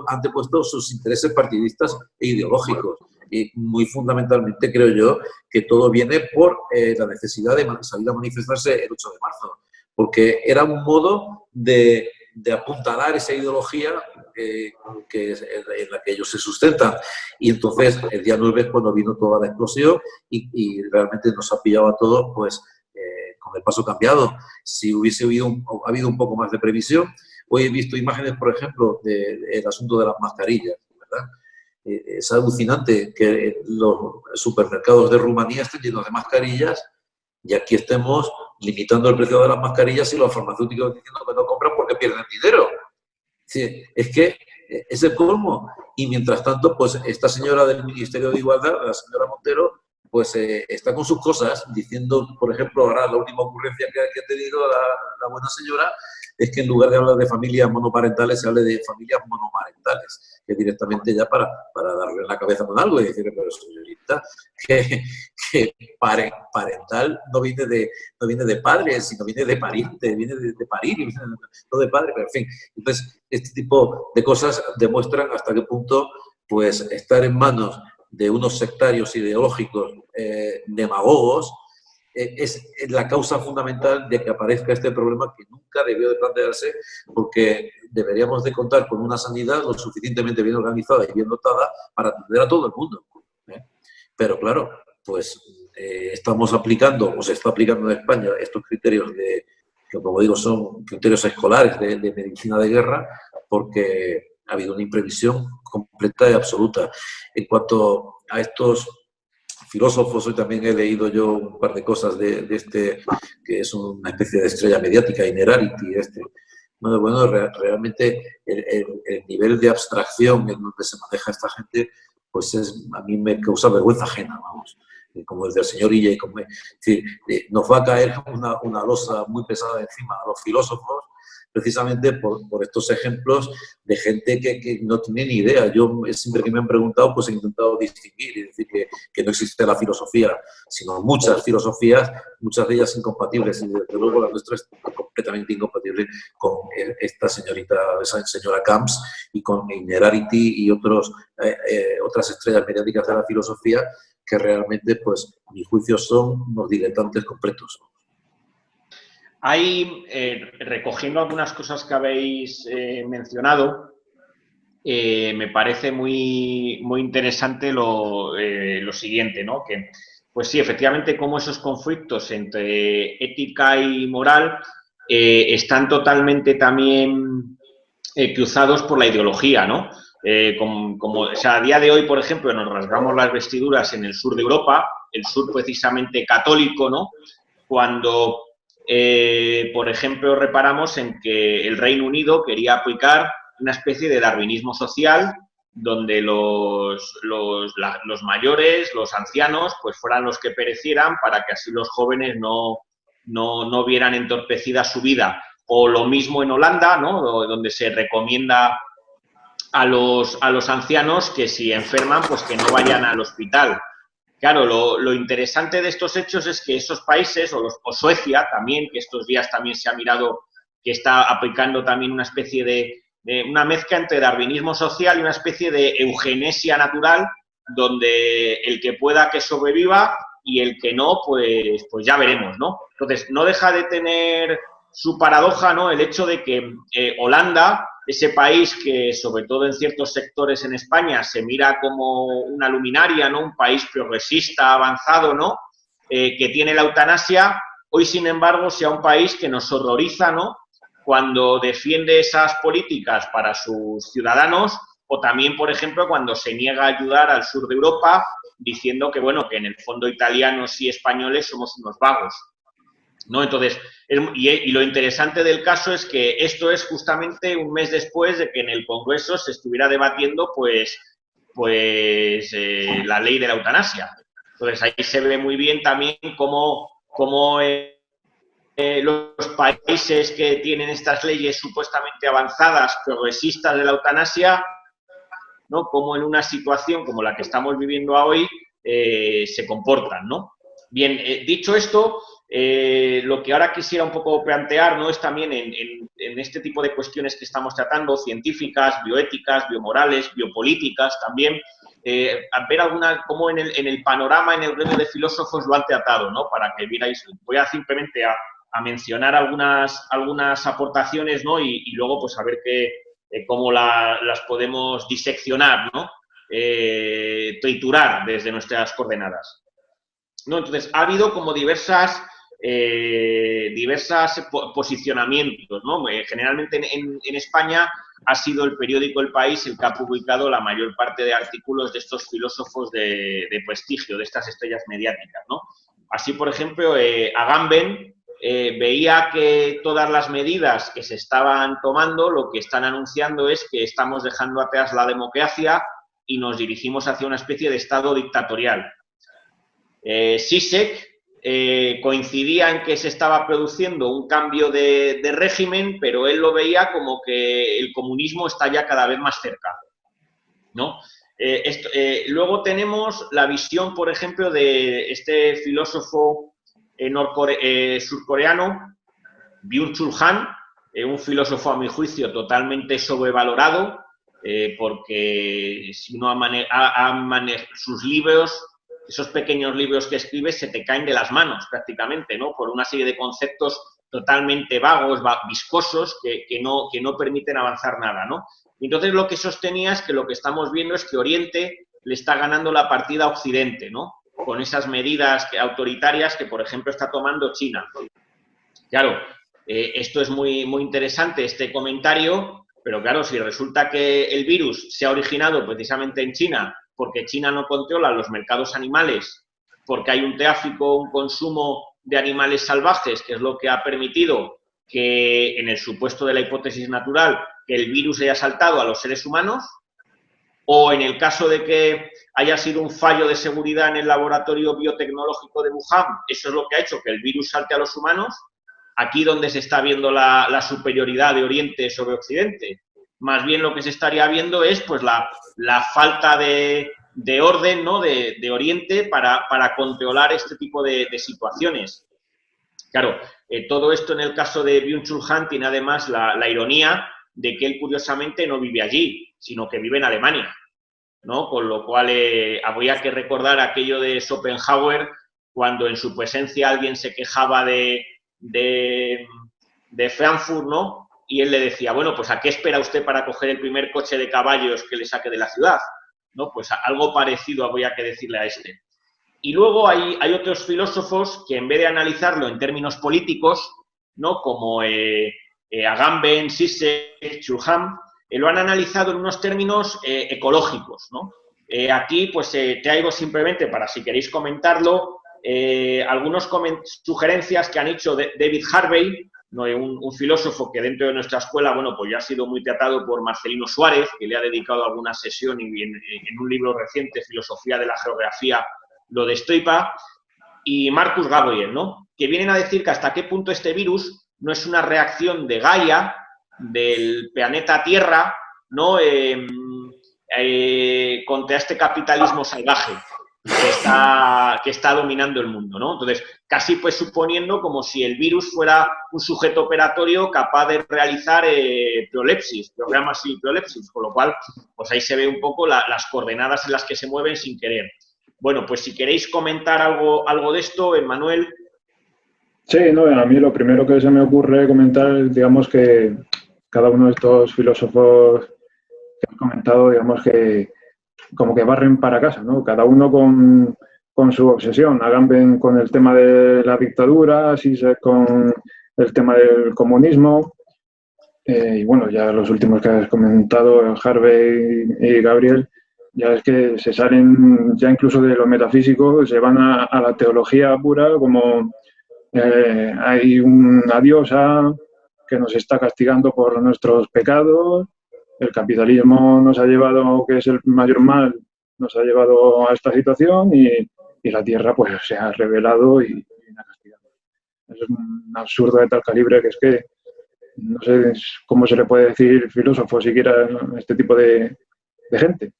antepuesto sus intereses partidistas e ideológicos. Y muy fundamentalmente creo yo que todo viene por la necesidad de salir a manifestarse el 8 de marzo, porque era un modo de apuntalar esa ideología que es en la que ellos se sustentan. Y entonces el día 9 es cuando vino toda la explosión y realmente nos ha pillado a todos pues con el paso cambiado. Si hubiese habido un poco más de previsión, hoy he visto imágenes, por ejemplo, del asunto de las mascarillas, ¿verdad? es alucinante que los supermercados de Rumanía estén llenos de mascarillas y aquí estemos limitando el precio de las mascarillas y los farmacéuticos diciendo que no compran porque pierden dinero. Sí, es que es el colmo. Y mientras tanto, pues esta señora del Ministerio de Igualdad, la señora Montero, pues está con sus cosas, diciendo, por ejemplo, ahora la última ocurrencia que ha tenido la buena señora es que en lugar de hablar de familias monoparentales, se hable de familias monomarentales, que directamente ya para darle en la cabeza con algo y decirle, pero señorita, que parental no viene de padres, sino viene de pariente, viene de parir, no de padre, pero en fin. Entonces, este tipo de cosas demuestran hasta qué punto pues estar en manos de unos sectarios ideológicos demagogos es la causa fundamental de que aparezca este problema que nunca debió de plantearse, porque deberíamos de contar con una sanidad lo suficientemente bien organizada y bien dotada para atender a todo el mundo. Pero claro, pues estamos aplicando, o se está aplicando en España, estos criterios que como digo son criterios escolares de medicina de guerra, porque ha habido una imprevisión completa y absoluta. En cuanto a estos filósofos, hoy también he leído yo un par de cosas de este, que es una especie de estrella mediática, Innerarity, Bueno, realmente el nivel de abstracción en donde se maneja esta gente, pues a mí me causa vergüenza ajena, vamos. Como el del señor Illa, es decir, nos va a caer una losa muy pesada encima a los filósofos, precisamente por estos ejemplos de gente que no tiene ni idea. Yo siempre que me han preguntado, pues he intentado distinguir y decir que no existe la filosofía, sino muchas filosofías, muchas de ellas incompatibles, y desde luego la nuestra es completamente incompatible con esta señora Camps y con Innerarity y otras estrellas mediáticas de la filosofía que realmente, pues, a mi juicio, son unos diletantes completos. Hay, recogiendo algunas cosas que habéis mencionado, me parece muy, muy interesante lo siguiente, ¿no? Que, pues sí, efectivamente, cómo esos conflictos entre ética y moral están totalmente también cruzados por la ideología, ¿no? O sea, a día de hoy, por ejemplo, nos rasgamos las vestiduras en el sur de Europa, el sur precisamente católico, ¿no? Cuando por ejemplo, reparamos en que el Reino Unido quería aplicar una especie de darwinismo social donde los mayores, los ancianos, pues fueran los que perecieran para que así los jóvenes no vieran entorpecida su vida. O lo mismo en Holanda, ¿no? Donde se recomienda a los ancianos que si enferman, pues que no vayan al hospital. Claro, lo interesante de estos hechos es que esos países, o Suecia también, que estos días también se ha mirado que está aplicando también una especie de una mezcla entre darwinismo social y una especie de eugenesia natural, donde el que pueda que sobreviva y el que no, pues ya veremos, ¿no? Entonces, no deja de tener su paradoja, ¿no? El hecho de que Holanda, ese país que, sobre todo en ciertos sectores en España, se mira como una luminaria, ¿no? Un país progresista, avanzado, ¿no? Que tiene la eutanasia, hoy, sin embargo, sea un país que nos horroriza, ¿no? Cuando defiende esas políticas para sus ciudadanos, o también, por ejemplo, cuando se niega a ayudar al sur de Europa, diciendo que, bueno, que en el fondo italianos y españoles somos unos vagos, ¿no? Entonces, y lo interesante del caso es que esto es justamente un mes después de que en el Congreso se estuviera debatiendo la ley de la eutanasia. Entonces, ahí se ve muy bien también cómo los países que tienen estas leyes supuestamente avanzadas, progresistas de la eutanasia, ¿no? Como en una situación como la que estamos viviendo hoy se comportan, ¿no? Bien, dicho esto, lo que ahora quisiera un poco plantear, ¿no? Es también en este tipo de cuestiones que estamos tratando, científicas, bioéticas, biomorales, biopolíticas también, ver cómo en el panorama, en el gremio de filósofos lo han tratado, ¿no? Para que vierais, voy a simplemente a mencionar algunas aportaciones, ¿no? Y luego pues a ver cómo las podemos diseccionar, ¿no? Triturar desde nuestras coordenadas, ¿no? Entonces, ha habido como diversas posicionamientos, ¿no? Generalmente en España ha sido el periódico El País el que ha publicado la mayor parte de artículos de estos filósofos de prestigio, de estas estrellas mediáticas, ¿no? Así, por ejemplo, Agamben veía que todas las medidas que se estaban tomando lo que están anunciando es que estamos dejando atrás la democracia y nos dirigimos hacia una especie de estado dictatorial. Zizek coincidía en que se estaba produciendo un cambio de régimen, pero él lo veía como que el comunismo está ya cada vez más cerca, ¿no? Luego tenemos la visión, por ejemplo, de este filósofo surcoreano, Byung-Chul Han, un filósofo, a mi juicio, totalmente sobrevalorado, porque si uno sus libros, esos pequeños libros que escribes, se te caen de las manos prácticamente, ¿no? Por una serie de conceptos totalmente vagos, viscosos, que no permiten avanzar nada, ¿no? Y entonces lo que sostenía es que lo que estamos viendo es que Oriente le está ganando la partida a Occidente, ¿no? Con esas medidas autoritarias que, por ejemplo, está tomando China. Claro, esto es muy, muy interesante, este comentario, pero claro, si resulta que el virus se ha originado precisamente en China, porque China no controla los mercados animales, porque hay un tráfico, un consumo de animales salvajes, que es lo que ha permitido que, en el supuesto de la hipótesis natural, que el virus haya saltado a los seres humanos, o en el caso de que haya sido un fallo de seguridad en el laboratorio biotecnológico de Wuhan, eso es lo que ha hecho que el virus salte a los humanos. Aquí donde se está viendo la superioridad de Oriente sobre Occidente. Más bien lo que se estaría viendo es pues la falta de orden, ¿no? de Oriente para controlar este tipo de situaciones. Claro, todo esto en el caso de Byung-Chul Han tiene además la ironía de que él curiosamente no vive allí, sino que vive en Alemania, ¿no? Con lo cual habría que recordar aquello de Schopenhauer, cuando en su presencia alguien se quejaba de Frankfurt, ¿no? Y él le decía, bueno, pues ¿a qué espera usted para coger el primer coche de caballos que le saque de la ciudad? ¿No? Pues algo parecido habría que decirle a este. Y luego hay otros filósofos que en vez de analizarlo en términos políticos, ¿no? Como Agamben, Zizek, Chul Han, lo han analizado en unos términos ecológicos, ¿no? Aquí pues traigo simplemente, para si queréis comentarlo, algunas sugerencias que han hecho David Harvey, ¿no? un filósofo que dentro de nuestra escuela, bueno, pues ya ha sido muy tratado por Marcelino Suárez, que le ha dedicado alguna sesión y en un libro reciente, Filosofía de la Geografía, lo destripa, y Marcus Gabriel, ¿no? Que vienen a decir que hasta qué punto este virus no es una reacción de Gaia, del planeta Tierra, ¿no? Contra este capitalismo salvaje que está dominando el mundo, ¿no? Entonces, casi pues suponiendo como si el virus fuera un sujeto operatorio capaz de realizar programas y prolepsis, con lo cual, pues ahí se ve un poco las coordenadas en las que se mueven sin querer. Bueno, pues si queréis comentar algo de esto, Emmanuel. Sí, no, a mí lo primero que se me ocurre comentar, digamos que cada uno de estos filósofos que han comentado, digamos que como que barren para casa, ¿no? Cada uno con su obsesión. Agamben con el tema de la dictadura, Zizek con el tema del comunismo. Y bueno, ya los últimos que has comentado, Harvey y Gabriel, ya es que se salen ya incluso de lo metafísico, se van a la teología pura, como hay una diosa que nos está castigando por nuestros pecados, el capitalismo nos ha llevado, que es el mayor mal, nos ha llevado a esta situación y la Tierra pues se ha rebelado y viene a castigar. Es un absurdo de tal calibre que es que no sé cómo se le puede decir filósofo siquiera a este tipo de gente.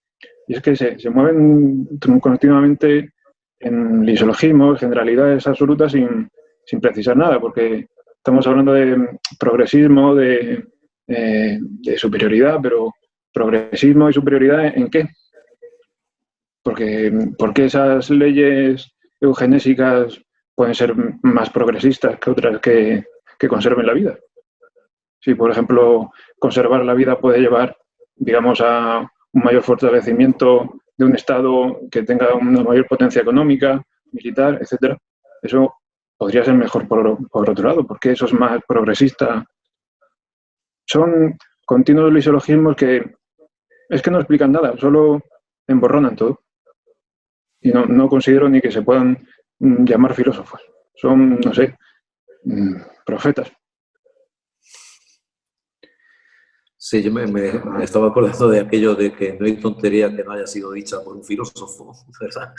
Y es que se mueven continuamente en lisiologismos, generalidades absolutas sin precisar nada, porque estamos hablando de progresismo, de superioridad, pero ¿progresismo y superioridad en qué? ¿Por qué esas leyes eugenésicas pueden ser más progresistas que otras que conserven la vida? Si, por ejemplo, conservar la vida puede llevar, digamos, a un mayor fortalecimiento de un Estado que tenga una mayor potencia económica, militar, etcétera, eso podría ser mejor por otro lado, porque eso es más progresista. Son continuos lisiologismos que es que no explican nada, solo emborronan todo. Y no considero ni que se puedan llamar filósofos. Son, no sé, profetas. Sí, yo me estaba acordando de aquello de que no hay tontería que no haya sido dicha por un filósofo, ¿verdad?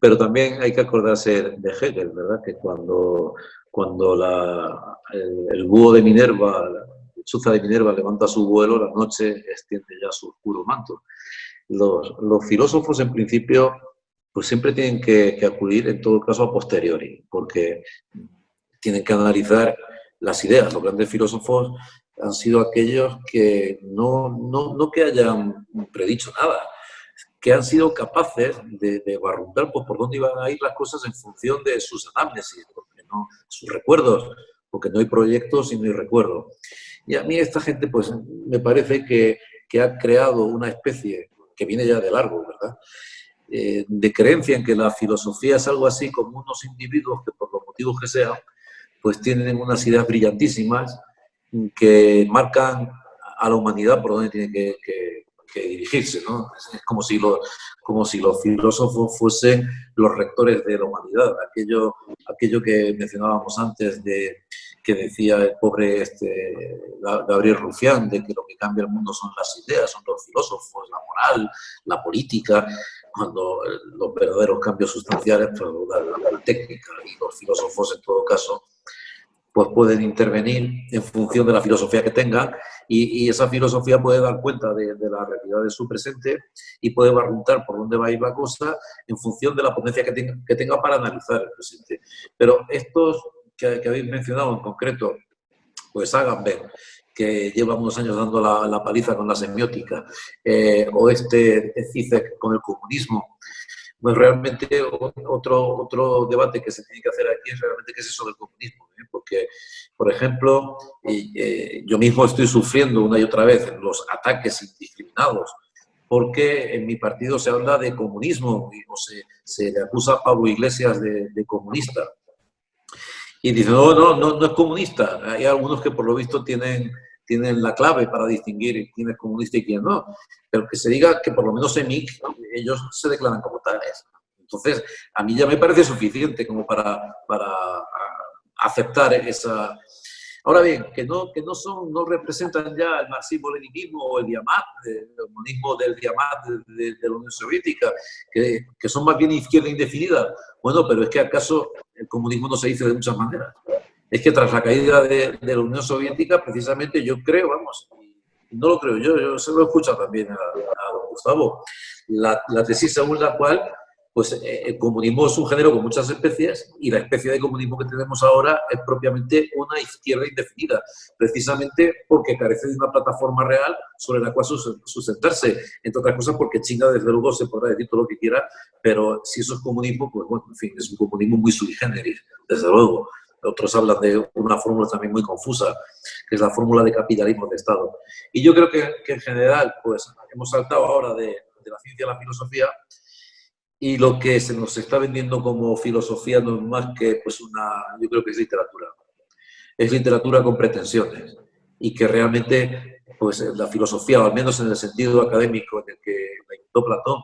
Pero también hay que acordarse de Hegel, ¿verdad? Que cuando el búho de Minerva, la lechuza de Minerva levanta su vuelo, la noche extiende ya su oscuro manto. Los filósofos, en principio, pues siempre tienen que acudir, en todo caso, a posteriori, porque tienen que analizar las ideas. Los grandes filósofos han sido aquellos que no que hayan predicho nada, que han sido capaces de barruntar pues, por dónde iban a ir las cosas en función de sus anamnesis, porque no, sus recuerdos, porque no hay proyectos y no hay recuerdos. Y a mí esta gente, pues, me parece que ha creado una especie, que viene ya de largo, ¿verdad?, de creencia en que la filosofía es algo así como unos individuos que, por los motivos que sean, pues tienen unas ideas brillantísimas que marcan a la humanidad por donde tiene que dirigirse, ¿no? Es como si los filósofos fuesen los rectores de la humanidad, aquello que mencionábamos antes que decía el pobre Gabriel Rufián, de que lo que cambia el mundo son las ideas, son los filósofos, la moral, la política, cuando los verdaderos cambios sustanciales, pues la técnica, y los filósofos en todo caso pues pueden intervenir en función de la filosofía que tengan y esa filosofía puede dar cuenta de la realidad de su presente y puede barruntar por dónde va a ir la cosa en función de la potencia que tenga para analizar el presente. Pero estos que habéis mencionado en concreto, pues Agamben, que lleva unos años dando la paliza con la semiótica, o Zizek con el comunismo, pues realmente otro debate que se tiene que hacer aquí es realmente qué es eso del comunismo, ¿eh? Porque, por ejemplo, yo mismo estoy sufriendo una y otra vez los ataques indiscriminados, porque en mi partido se habla de comunismo o se le acusa a Pablo Iglesias de comunista. Y dicen, no es comunista. Hay algunos que por lo visto tienen la clave para distinguir quién es comunista y quién no. Pero que se diga que por lo menos en MIC ellos se declaran como tales. Entonces, a mí ya me parece suficiente como para aceptar esa... Ahora bien, que no representan ya el marxismo-leninismo o el Diamat, el comunismo del Diamat de la Unión Soviética, que son más bien izquierda indefinida. Bueno, pero es que acaso el comunismo no se dice de muchas maneras. Es que tras la caída de la Unión Soviética, precisamente yo creo, vamos, y no lo creo yo se lo he escuchado también a don Gustavo, la tesis según la cual pues el comunismo es un género con muchas especies y la especie de comunismo que tenemos ahora es propiamente una izquierda indefinida, precisamente porque carece de una plataforma real sobre la cual sustentarse, entre otras cosas porque China, desde luego, se podrá decir todo lo que quiera, pero si eso es comunismo, pues bueno, en fin, es un comunismo muy sui generis, desde luego. Otros hablan de una fórmula también muy confusa, que es la fórmula de capitalismo de Estado. Y yo creo que en general, pues hemos saltado ahora de la ciencia a la filosofía, y lo que se nos está vendiendo como filosofía no es más que pues yo creo que es literatura. Es literatura con pretensiones y que realmente pues la filosofía, o al menos en el sentido académico en el que la inventó Platón,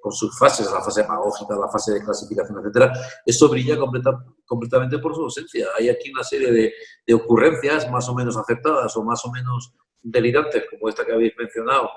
con sus fases, la fase demagógica, la fase de clasificación, etcétera, eso brilla completamente por su ausencia. Hay aquí una serie de ocurrencias más o menos aceptadas o más o menos delirantes, como esta que habéis mencionado,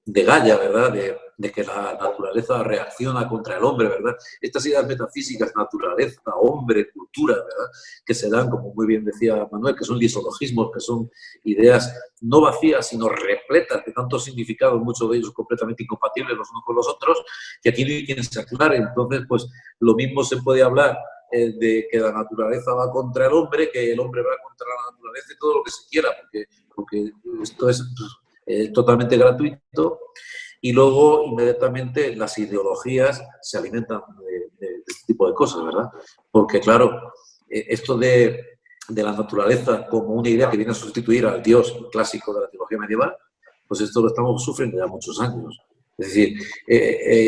de Gaia, ¿verdad? De que la naturaleza reacciona contra el hombre, ¿verdad? Estas ideas metafísicas, naturaleza, hombre, cultura, ¿verdad? Que se dan, como muy bien decía Manuel, que son lisologismos, que son ideas no vacías, sino repletas de tantos significados, muchos de ellos completamente incompatibles los unos con los otros, que aquí no hay quien se aclare. Entonces, pues, lo mismo se puede hablar de que la naturaleza va contra el hombre, que el hombre va contra la naturaleza y todo lo que se quiera, porque esto es totalmente gratuito, y luego inmediatamente las ideologías se alimentan de este tipo de cosas, ¿verdad? Porque claro, esto de la naturaleza como una idea que viene a sustituir al Dios clásico de la teología medieval, pues esto lo estamos sufriendo ya muchos años. Es decir,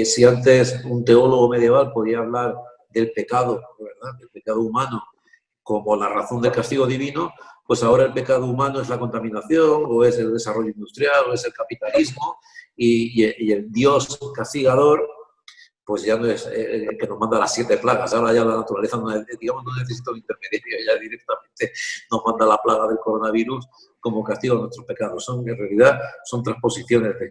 si antes un teólogo medieval podía hablar del pecado, ¿verdad?, del pecado humano, como la razón del castigo divino, pues ahora el pecado humano es la contaminación, o es el desarrollo industrial, o es el capitalismo, y el Dios castigador, pues ya no es el que nos manda las 7 plagas. Ahora ya la naturaleza, digamos, no necesita un intermediario, ya directamente nos manda la plaga del coronavirus como castigo a nuestros pecados. En realidad son transposiciones de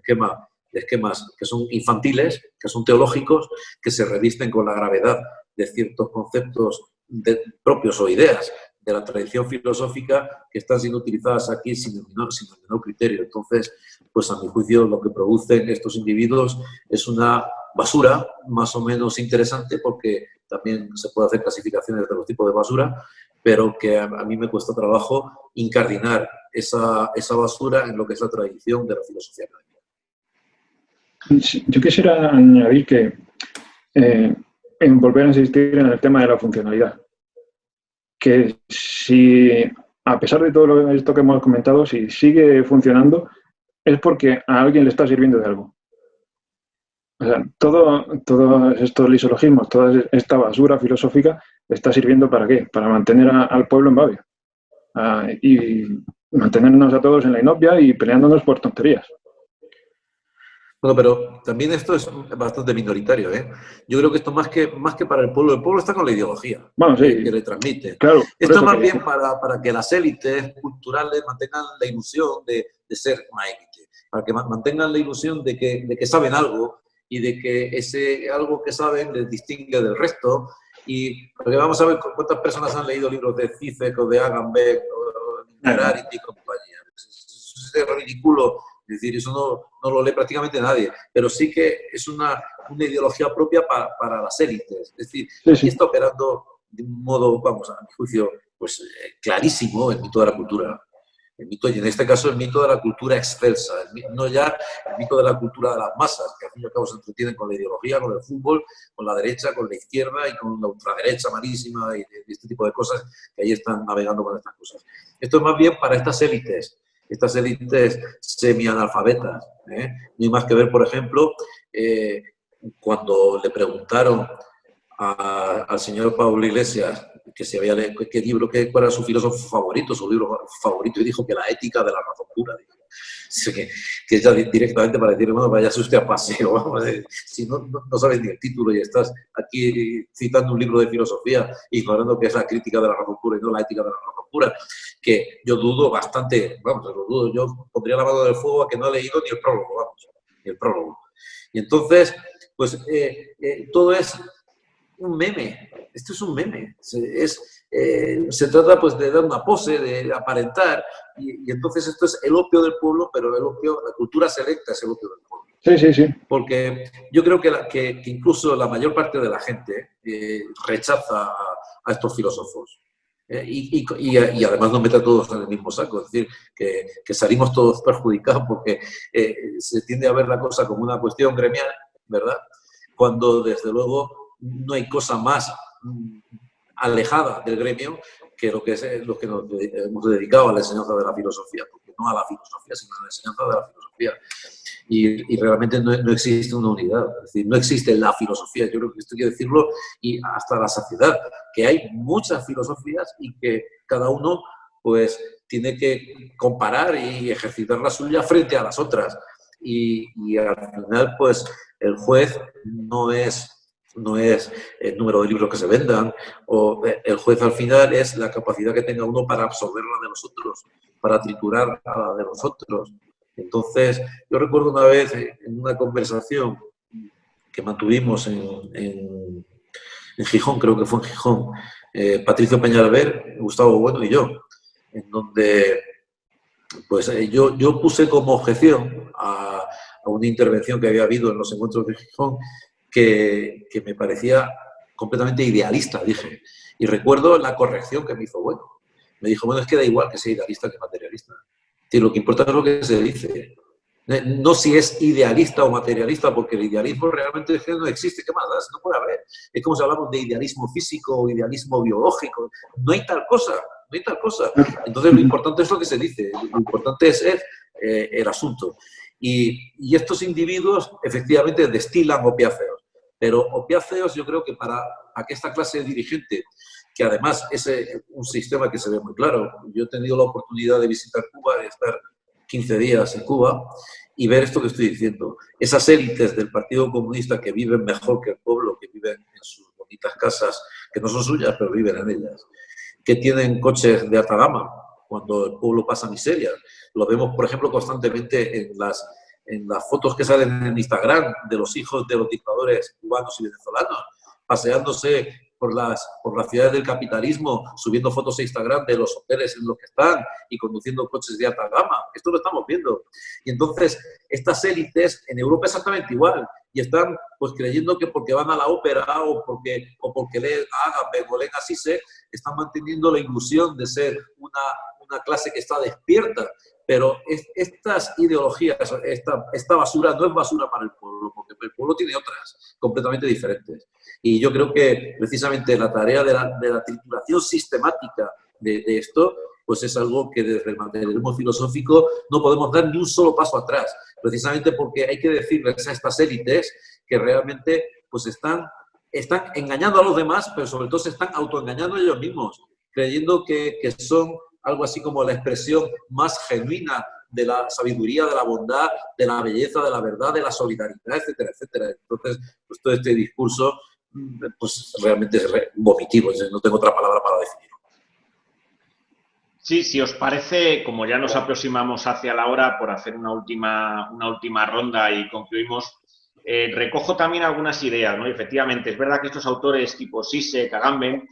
esquemas que son infantiles, que son teológicos, que se revisten con la gravedad de ciertos conceptos propios o ideas de la tradición filosófica que están siendo utilizadas aquí sin el menor criterio. Entonces, pues a mi juicio lo que producen estos individuos es una basura más o menos interesante, porque también se puede hacer clasificaciones de los tipos de basura, pero que a mí me cuesta trabajo incardinar esa basura en lo que es la tradición de la filosofía académica. Yo quisiera añadir que en volver a insistir en el tema de la funcionalidad, que si, a pesar de todo esto que hemos comentado, si sigue funcionando, es porque a alguien le está sirviendo de algo. O sea, todos estos lisologismos, toda esta basura filosófica, ¿está sirviendo para qué? Para mantener al pueblo en babia. Y mantenernos a todos en la inopia y peleándonos por tonterías. Bueno, pero también esto es bastante minoritario, ¿eh? Yo creo que esto más que para el pueblo está con la ideología, bueno, sí, que le transmite. Claro, esto es más bien para que las élites culturales mantengan la ilusión de ser una élite, para que mantengan la ilusión de que saben algo y de que ese algo que saben les distingue del resto. Y porque vamos a ver cuántas personas han leído libros de Zizek o de Agamben o de Harari y compañía. Es ridículo. Es decir, eso no lo lee prácticamente nadie, pero sí que es una ideología propia para las élites. Es decir, aquí está operando de un modo, vamos, a mi juicio, pues clarísimo el mito de la cultura. El mito, y en este caso el mito de la cultura excelsa, no ya el mito de la cultura de las masas, que al fin y al cabo se entretienen con la ideología, con el fútbol, con la derecha, con la izquierda y con la ultraderecha malísima y este tipo de cosas que ahí están navegando con estas cosas. Esto es más bien para estas élites semi-analfabetas. No hay más que ver, por ejemplo, cuando le preguntaron al señor Pablo Iglesias que se había leído, cuál era su filósofo favorito, su libro favorito, y dijo que la ética de la razón pura. Que ya directamente para decirle, bueno, váyase usted a paseo, vamos, si no sabes ni el título y estás aquí citando un libro de filosofía, ignorando que es la crítica de la razón pura y no la ética de la razón pura, que yo dudo bastante, vamos, lo dudo, yo pondría la mano del fuego a que no he leído ni el prólogo, vamos, ni el prólogo. Y entonces, pues todo es un meme, esto es un meme, se trata pues de dar una pose, de aparentar, y entonces esto es el opio del pueblo, pero el opio, la cultura selecta es el opio del pueblo. Sí. Porque yo creo que incluso la mayor parte de la gente rechaza a estos filósofos. Y además nos mete a todos en el mismo saco, es decir, que salimos todos perjudicados porque se tiende a ver la cosa como una cuestión gremial, ¿verdad? Cuando desde luego no hay cosa más alejada del gremio que lo que nos hemos dedicado a la enseñanza de la filosofía, porque no a la filosofía, sino a la enseñanza de la filosofía. Y realmente no existe una unidad, es decir, no existe la filosofía. Yo creo que esto hay que decirlo y hasta la saciedad, que hay muchas filosofías y que cada uno pues tiene que comparar y ejercitar la suya frente a las otras. Y al final pues el juez no es el número de libros que se vendan, o el juez al final es la capacidad que tenga uno para absorber la de los otros, para triturar a la de los otros. Entonces, yo recuerdo una vez en una conversación que mantuvimos en Gijón, creo que fue en Gijón, Patricio Peñalver, Gustavo Bueno y yo, en donde pues yo puse como objeción a una intervención que había habido en los encuentros de Gijón que me parecía completamente idealista, dije. Y recuerdo la corrección que me hizo Bueno. Me dijo, bueno, es que da igual que sea idealista que materialista. Lo que importa es lo que se dice. No si es idealista o materialista, porque el idealismo realmente no existe. ¿Qué más da? No puede haber. Es como si hablamos de idealismo físico o idealismo biológico. No hay tal cosa. No hay tal cosa. Entonces, lo importante es lo que se dice. Lo importante es el asunto. Y estos individuos, efectivamente, destilan opiáceos. Pero opiáceos, yo creo que para que esta clase de dirigente, que además es un sistema que se ve muy claro. Yo he tenido la oportunidad de visitar Cuba, de estar 15 días en Cuba y ver esto que estoy diciendo. Esas élites del Partido Comunista que viven mejor que el pueblo, que viven en sus bonitas casas, que no son suyas, pero viven en ellas, que tienen coches de alta gama cuando el pueblo pasa miseria. Lo vemos, por ejemplo, constantemente en las fotos que salen en Instagram de los hijos de los dictadores cubanos y venezolanos, paseándose por las ciudades del capitalismo, subiendo fotos a Instagram de los hoteles en los que están y conduciendo coches de alta gama. Esto lo estamos viendo. Y entonces, estas élites en Europa exactamente igual. Y están pues creyendo que porque van a la ópera o porque leen a Agamben o leen a Zizek, están manteniendo la ilusión de ser una clase que está despierta. Pero estas ideologías, esta basura no es basura para el pueblo, porque el pueblo tiene otras completamente diferentes. Y yo creo que precisamente la tarea de la trituración sistemática de esto, pues es algo que desde el materialismo filosófico no podemos dar ni un solo paso atrás, precisamente porque hay que decirles a estas élites que realmente pues están engañando a los demás, pero sobre todo se están autoengañando ellos mismos, creyendo que son algo así como la expresión más genuina de la sabiduría, de la bondad, de la belleza, de la verdad, de la solidaridad, etcétera, etcétera. Entonces, pues todo este discurso pues realmente es vomitivo, no tengo otra palabra para definirlo. Sí, si os parece, como ya nos aproximamos hacia la hora, por hacer una última ronda y concluimos, recojo también algunas ideas, ¿no? Efectivamente, es verdad que estos autores tipo Zizek, Agamben,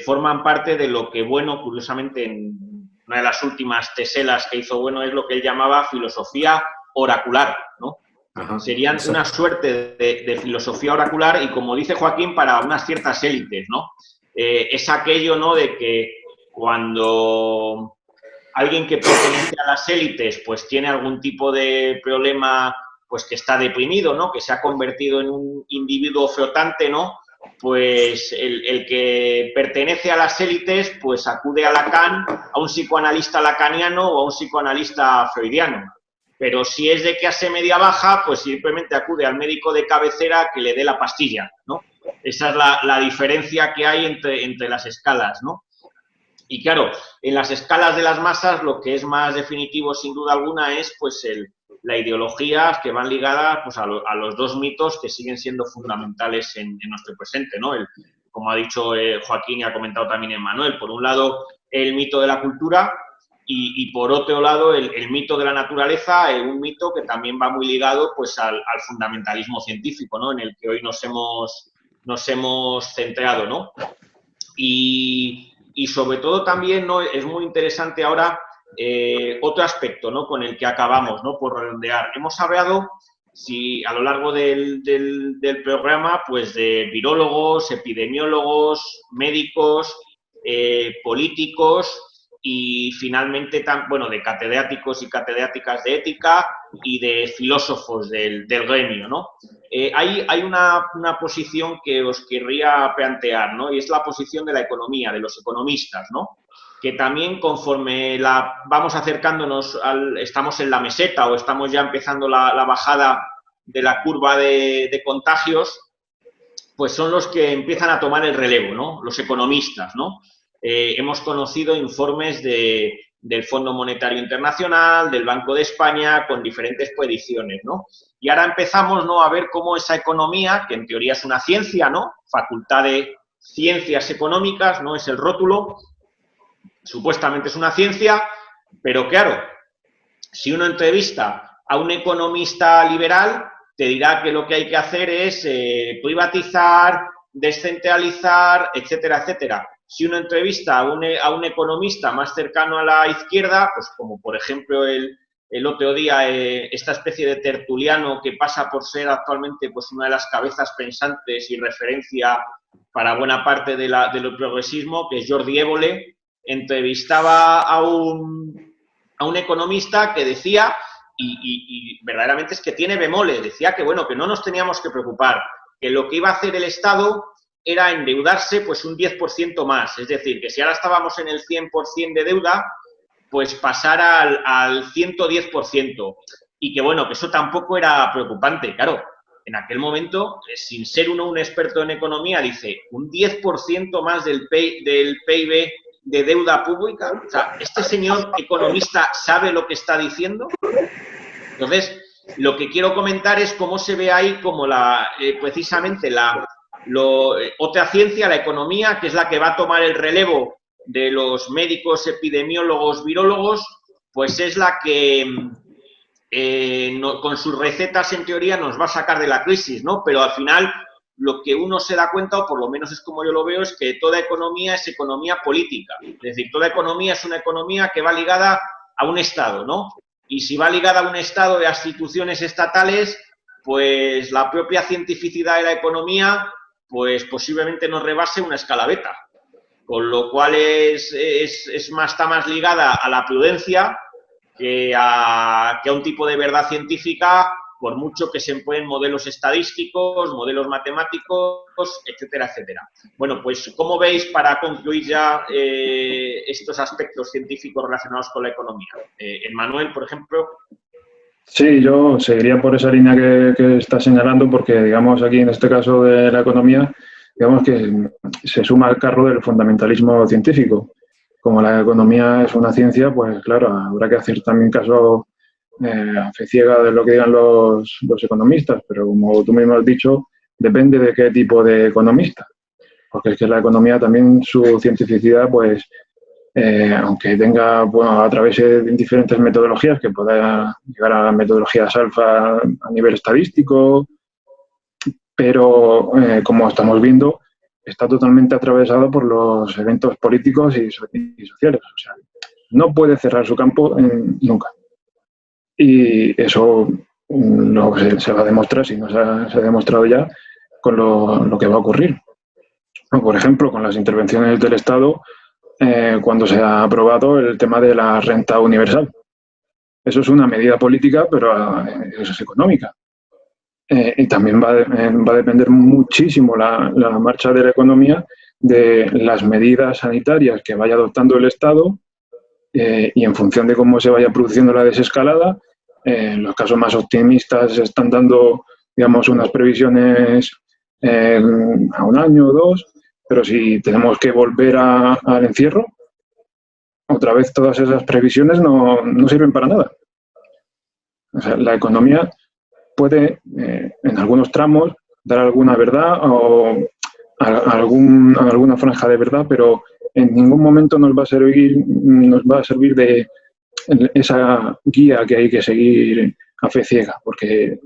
forman parte de lo que Bueno, curiosamente, en una de las últimas teselas que hizo Bueno, es lo que él llamaba filosofía oracular, ¿no? Ajá, serían exacto. una suerte de filosofía oracular y, como dice Joaquín, para unas ciertas élites, ¿no? Es aquello, ¿no?, de que cuando alguien que pertenece a las élites pues tiene algún tipo de problema, pues que está deprimido, ¿no?, que se ha convertido en un individuo flotante, ¿no?, pues el que pertenece a las élites pues acude a Lacan, a un psicoanalista lacaniano o a un psicoanalista freudiano. Pero si es de clase media baja, pues simplemente acude al médico de cabecera que le dé la pastilla, ¿no? Esa es la diferencia que hay entre las escalas, ¿no? Y claro, en las escalas de las masas lo que es más definitivo sin duda alguna es pues la ideología que van ligadas pues a los dos mitos que siguen siendo fundamentales en nuestro presente, ¿no? Como ha dicho Joaquín y ha comentado también Emmanuel, por un lado el mito de la cultura y por otro lado el mito de la naturaleza, un mito que también va muy ligado pues al fundamentalismo científico, ¿no?, en el que hoy nos hemos centrado, ¿no? Y sobre todo también, ¿no?, es muy interesante ahora otro aspecto, ¿no?, con el que acabamos, ¿no?, por redondear. Hemos hablado, a lo largo del programa, pues de virólogos, epidemiólogos, médicos, políticos y finalmente, de catedráticos y catedráticas de ética y de filósofos del gremio, ¿no? Hay una posición que os querría plantear, ¿no?, y es la posición de la economía, de los economistas, ¿no?, que también conforme vamos acercándonos, estamos en la meseta o estamos ya empezando la bajada de la curva de contagios, pues son los que empiezan a tomar el relevo, ¿no?, los economistas, ¿no? Hemos conocido informes del Fondo Monetario Internacional, del Banco de España, con diferentes predicciones, ¿no? Y ahora empezamos, ¿no?, a ver cómo esa economía, que en teoría es una ciencia, ¿no?, Facultad de Ciencias Económicas, ¿no?, es el rótulo, supuestamente es una ciencia, pero claro, si uno entrevista a un economista liberal, te dirá que lo que hay que hacer es privatizar, descentralizar, etcétera, etcétera. Si uno entrevista a un economista más cercano a la izquierda, pues como por ejemplo el otro día esta especie de tertuliano que pasa por ser actualmente pues una de las cabezas pensantes y referencia para buena parte del progresismo, que es Jordi Évole, entrevistaba a un economista que decía, y verdaderamente es que tiene bemoles, decía que bueno, que no nos teníamos que preocupar, que lo que iba a hacer el Estado era endeudarse pues un 10% más, es decir, que si ahora estábamos en el 100% de deuda, pues pasar al 110%, y que bueno, que eso tampoco era preocupante, claro. en aquel momento, sin ser uno un experto en economía, dice un 10% más del PIB de deuda pública. O sea, ¿este señor economista sabe lo que está diciendo? Entonces, lo que quiero comentar es cómo se ve ahí como precisamente otra ciencia, la economía, que es la que va a tomar el relevo de los médicos, epidemiólogos, virólogos, pues es la que con sus recetas en teoría nos va a sacar de la crisis, ¿no? Pero al final lo que uno se da cuenta, o por lo menos es como yo lo veo, es que toda economía es economía política. Es decir, toda economía es una economía que va ligada a un Estado, ¿no? Y si va ligada a un Estado de instituciones estatales, pues la propia cientificidad de la economía, pues posiblemente nos rebase una escalabeta. Con lo cual está más ligada a la prudencia que a un tipo de verdad científica, por mucho que se empleen modelos estadísticos, modelos matemáticos, etcétera, etcétera. Bueno, pues, ¿cómo veis, para concluir ya, estos aspectos científicos relacionados con la economía? Emmanuel, por ejemplo. Sí, yo seguiría por esa línea que está señalando, porque, digamos, aquí en este caso de la economía, digamos que se suma al carro del fundamentalismo científico. Como la economía es una ciencia, pues claro, habrá que hacer también caso a fe ciega de lo que digan los economistas, pero como tú mismo has dicho, depende de qué tipo de economista. Porque es que la economía también, su cientificidad, pues, aunque tenga, bueno, a través de diferentes metodologías, que pueda llegar a metodologías alfa a nivel estadístico, pero como estamos viendo, está totalmente atravesado por los eventos políticos y sociales. O sea, no puede cerrar su campo nunca. Y eso se va a demostrar, si no se ha demostrado ya, con lo que va a ocurrir. Por ejemplo, con las intervenciones del Estado, cuando se ha aprobado el tema de la renta universal. Eso es una medida política, pero eso es económica. Y también va a depender muchísimo la marcha de la economía de las medidas sanitarias que vaya adoptando el Estado, y en función de cómo se vaya produciendo la desescalada. En los casos más optimistas se están dando, digamos, unas previsiones a un año o dos, pero si tenemos que volver al encierro, otra vez todas esas previsiones no sirven para nada. O sea, la economía puede, en algunos tramos, dar alguna verdad o alguna franja de verdad, pero en ningún momento nos va a servir de esa guía que hay que seguir a fe ciega, porque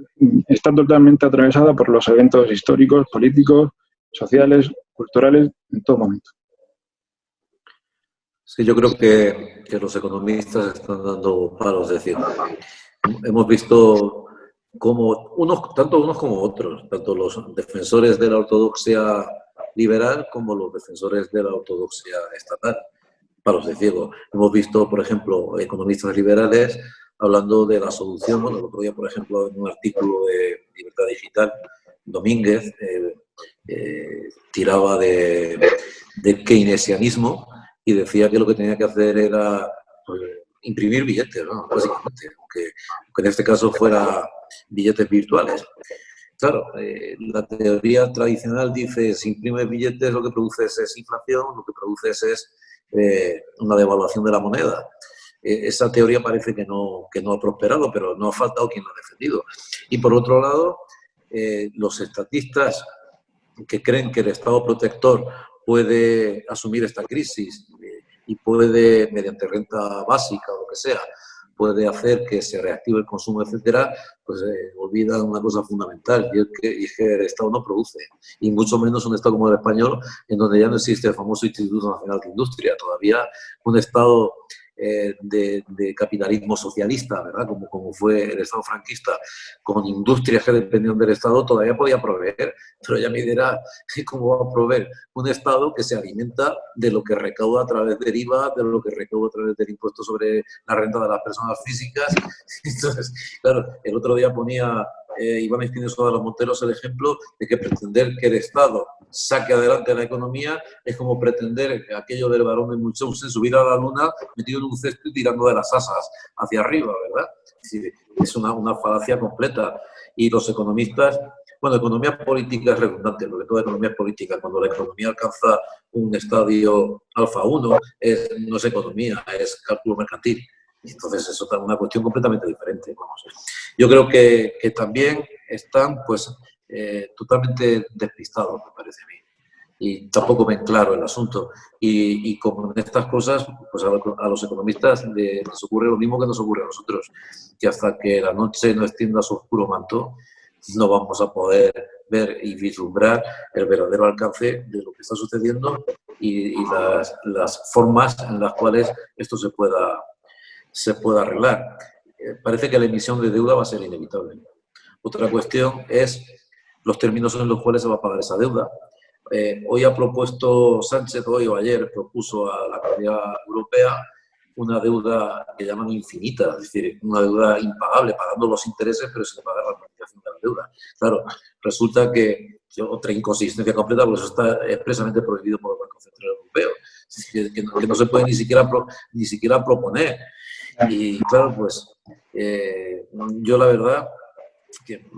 está totalmente atravesada por los eventos históricos, políticos, sociales, culturales, en todo momento. Sí, yo creo que los economistas están dando palos de ciego. Hemos visto cómo tanto unos como otros, tanto los defensores de la ortodoxia liberal como los defensores de la ortodoxia estatal, palos de ciego. Hemos visto, por ejemplo, economistas liberales hablando de la solución. Bueno, el otro día, por ejemplo, en un artículo de Libertad Digital, Domínguez tiraba de keynesianismo y decía que lo que tenía que hacer era, pues, imprimir billetes, ¿no? Básicamente, aunque en este caso fuera billetes virtuales. Claro, la teoría tradicional dice, si imprimes billetes lo que produces es inflación, lo que produces es una devaluación de la moneda. Esa teoría parece que no ha prosperado, pero no ha faltado quien lo ha defendido. Y por otro lado, los estatistas que creen que el Estado protector puede asumir esta crisis y puede, mediante renta básica o lo que sea, puede hacer que se reactive el consumo, etcétera, pues olvidan una cosa fundamental, y es que el Estado no produce, y mucho menos un Estado como el español, en donde ya no existe el famoso Instituto Nacional de Industria. Todavía un Estado de capitalismo socialista, ¿verdad? Como fue el Estado franquista, con industrias que dependían del Estado, todavía podía proveer, pero ya me dirá cómo va a proveer un Estado que se alimenta de lo que recauda a través del IVA, de lo que recauda a través del impuesto sobre la renta de las personas físicas. Entonces, claro, el otro día ponía Iván Espinosa de los Monteros el ejemplo de que pretender que el Estado saque adelante la economía es como pretender aquello del varón de Munchausen, subir a la luna metido en un cesto y tirando de las asas hacia arriba, ¿verdad? Es decir, es una falacia completa. Y los economistas Bueno, economía política es redundante, porque toda economía es política. Cuando la economía alcanza un estadio alfa 1, no es economía, es cálculo mercantil. Entonces, eso es una cuestión completamente diferente. Vamos. Yo creo que también están pues totalmente despistados, me parece a mí. Y tampoco ven claro el asunto. Y como en estas cosas, pues a los economistas les ocurre lo mismo que nos ocurre a nosotros, que hasta que la noche no extienda su oscuro manto, no vamos a poder ver y vislumbrar el verdadero alcance de lo que está sucediendo y las formas en las cuales esto se pueda arreglar. Parece que la emisión de deuda va a ser inevitable. Otra cuestión es los términos en los cuales se va a pagar esa deuda. Hoy ha propuesto Sánchez, hoy o ayer, propuso a la Comunidad Europea una deuda que llaman infinita, es decir, una deuda impagable, pagando los intereses, pero sin pagar la amortización de la deuda. Claro, resulta que otra inconsistencia completa, porque eso está expresamente prohibido por el Banco Central Europeo, que no se puede ni siquiera proponer. Y claro, pues yo la verdad que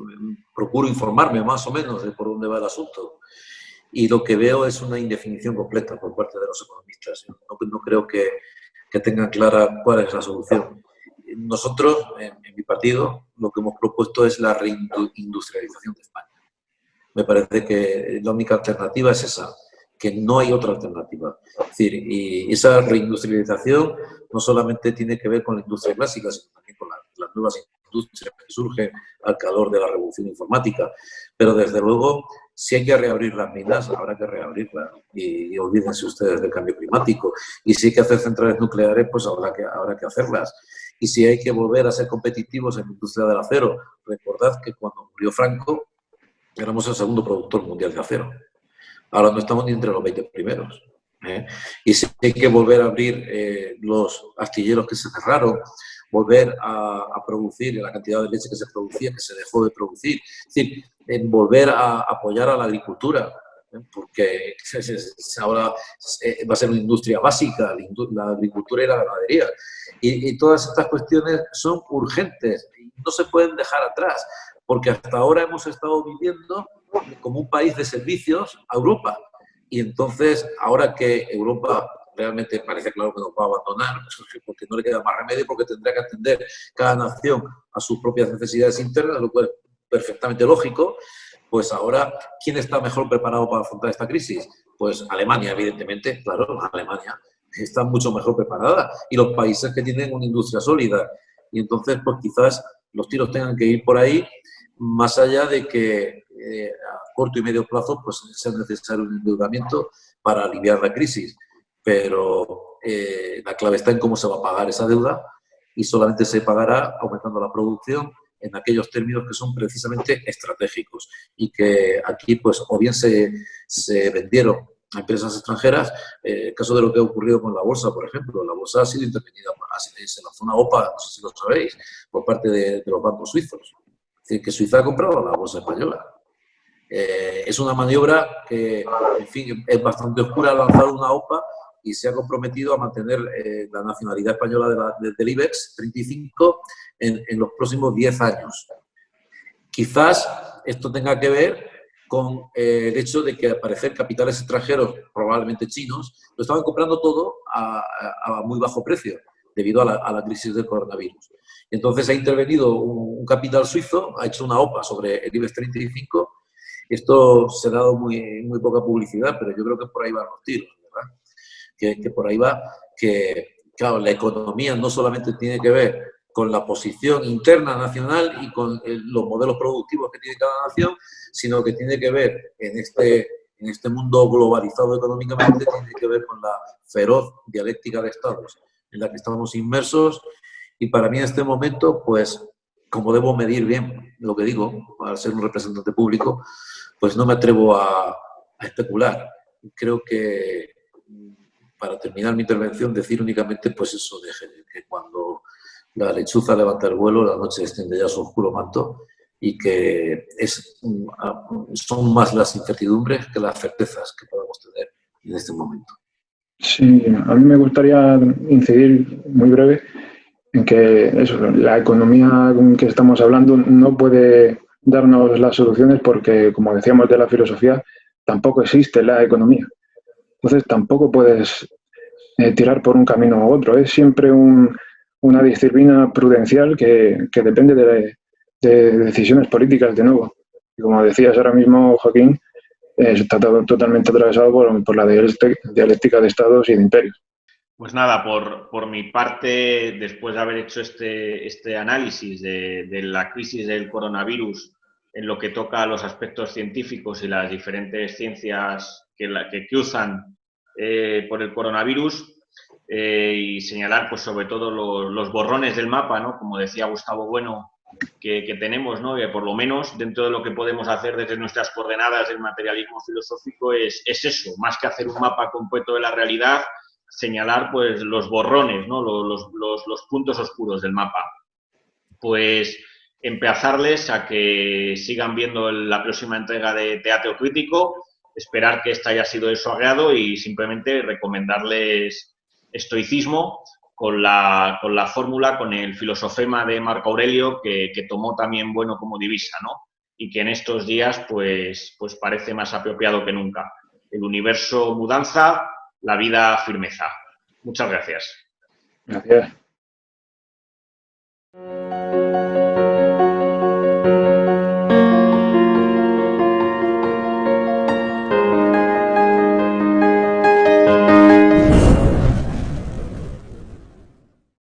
procuro informarme más o menos de por dónde va el asunto. Y lo que veo es una indefinición completa por parte de los economistas. No creo que tengan clara cuál es la solución. Nosotros, en mi partido, lo que hemos propuesto es la reindustrialización de España. Me parece que la única alternativa es esa, que no hay otra alternativa. Es decir, y esa reindustrialización no solamente tiene que ver con la industria clásica, sino también con las nuevas industrias que surgen al calor de la revolución informática. Pero desde luego, si hay que reabrir las minas, habrá que reabrirlas. Y olvídense ustedes del cambio climático. Y si hay que hacer centrales nucleares, pues habrá que hacerlas. Y si hay que volver a ser competitivos en la industria del acero, recordad que cuando murió Franco, éramos el segundo productor mundial de acero. Ahora no estamos ni entre los 20 primeros. Y si hay que volver a abrir los astilleros que se cerraron, volver a producir la cantidad de leche que se producía, que se dejó de producir. Es decir, volver a apoyar a la agricultura, porque ahora va a ser una industria básica, la agricultura y la ganadería. Y todas estas cuestiones son urgentes y no se pueden dejar atrás, porque hasta ahora hemos estado viviendo como un país de servicios a Europa. Y entonces, ahora que Europa realmente parece claro que nos va a abandonar, porque no le queda más remedio, porque tendrá que atender cada nación a sus propias necesidades internas, lo cual es perfectamente lógico, pues ahora, ¿quién está mejor preparado para afrontar esta crisis? Pues Alemania, evidentemente, claro, Alemania está mucho mejor preparada, y los países que tienen una industria sólida. Y entonces, pues quizás los tiros tengan que ir por ahí, más allá de que a corto y medio plazo pues sea necesario un endeudamiento para aliviar la crisis. Pero la clave está en cómo se va a pagar esa deuda, y solamente se pagará aumentando la producción en aquellos términos que son precisamente estratégicos y que aquí pues o bien se vendieron a empresas extranjeras, el caso de lo que ha ocurrido con la bolsa, por ejemplo. La bolsa ha sido intervenida, se lanzó una OPA, no sé si lo sabéis, por parte de los bancos suizos. Es decir, que Suiza ha comprado la bolsa española. Es una maniobra que, en fin, es bastante oscura. Ha lanzado una OPA y se ha comprometido a mantener la nacionalidad española del IBEX 35 en los próximos 10 años. Quizás esto tenga que ver con el hecho de que, al parecer, capitales extranjeros, probablemente chinos, lo estaban comprando todo a muy bajo precio debido a la crisis del coronavirus. Entonces ha intervenido un capital suizo, ha hecho una OPA sobre el IBEX 35. Esto se ha dado muy poca publicidad, pero yo creo que por ahí van los tiros, ¿verdad? Que por ahí va, que claro, la economía no solamente tiene que ver con la posición interna nacional y con los modelos productivos que tiene cada nación, sino que tiene que ver en este mundo globalizado económicamente, tiene que ver con la feroz dialéctica de estados en la que estamos inmersos. Y para mí en este momento, pues, como debo medir bien lo que digo, al ser un representante público, pues no me atrevo a especular. Creo que, para terminar mi intervención, decir únicamente pues eso, que cuando la lechuza levanta el vuelo, la noche extiende ya su oscuro manto, y que son más las incertidumbres que las certezas que podamos tener en este momento. Sí, a mí me gustaría incidir muy breve en que eso, la economía con que estamos hablando no puede darnos las soluciones porque, como decíamos de la filosofía, tampoco existe la economía. Entonces tampoco puedes tirar por un camino u otro. Es siempre una disciplina prudencial que depende de decisiones políticas de nuevo. Y como decías ahora mismo, Joaquín, está totalmente atravesado por la dialéctica de estados y de imperios. Pues nada, por mi parte, después de haber hecho este análisis de la crisis del coronavirus en lo que toca a los aspectos científicos y las diferentes ciencias que cruzan por el coronavirus, y señalar pues sobre todo los borrones del mapa, ¿no? Como decía Gustavo Bueno, que tenemos, ¿no? Que por lo menos dentro de lo que podemos hacer desde nuestras coordenadas del materialismo filosófico es eso, más que hacer un mapa completo de la realidad, señalar pues los borrones, ¿no? los puntos oscuros del mapa. Pues emplazarles a que sigan viendo la próxima entrega de Teatro Crítico, esperar que esta haya sido de su agrado y simplemente recomendarles estoicismo con la fórmula, con el filosofema de Marco Aurelio que tomó también Bueno como divisa, ¿no? Y que en estos días pues parece más apropiado que nunca. El universo mudanza, la vida firmeza. Muchas gracias. Gracias.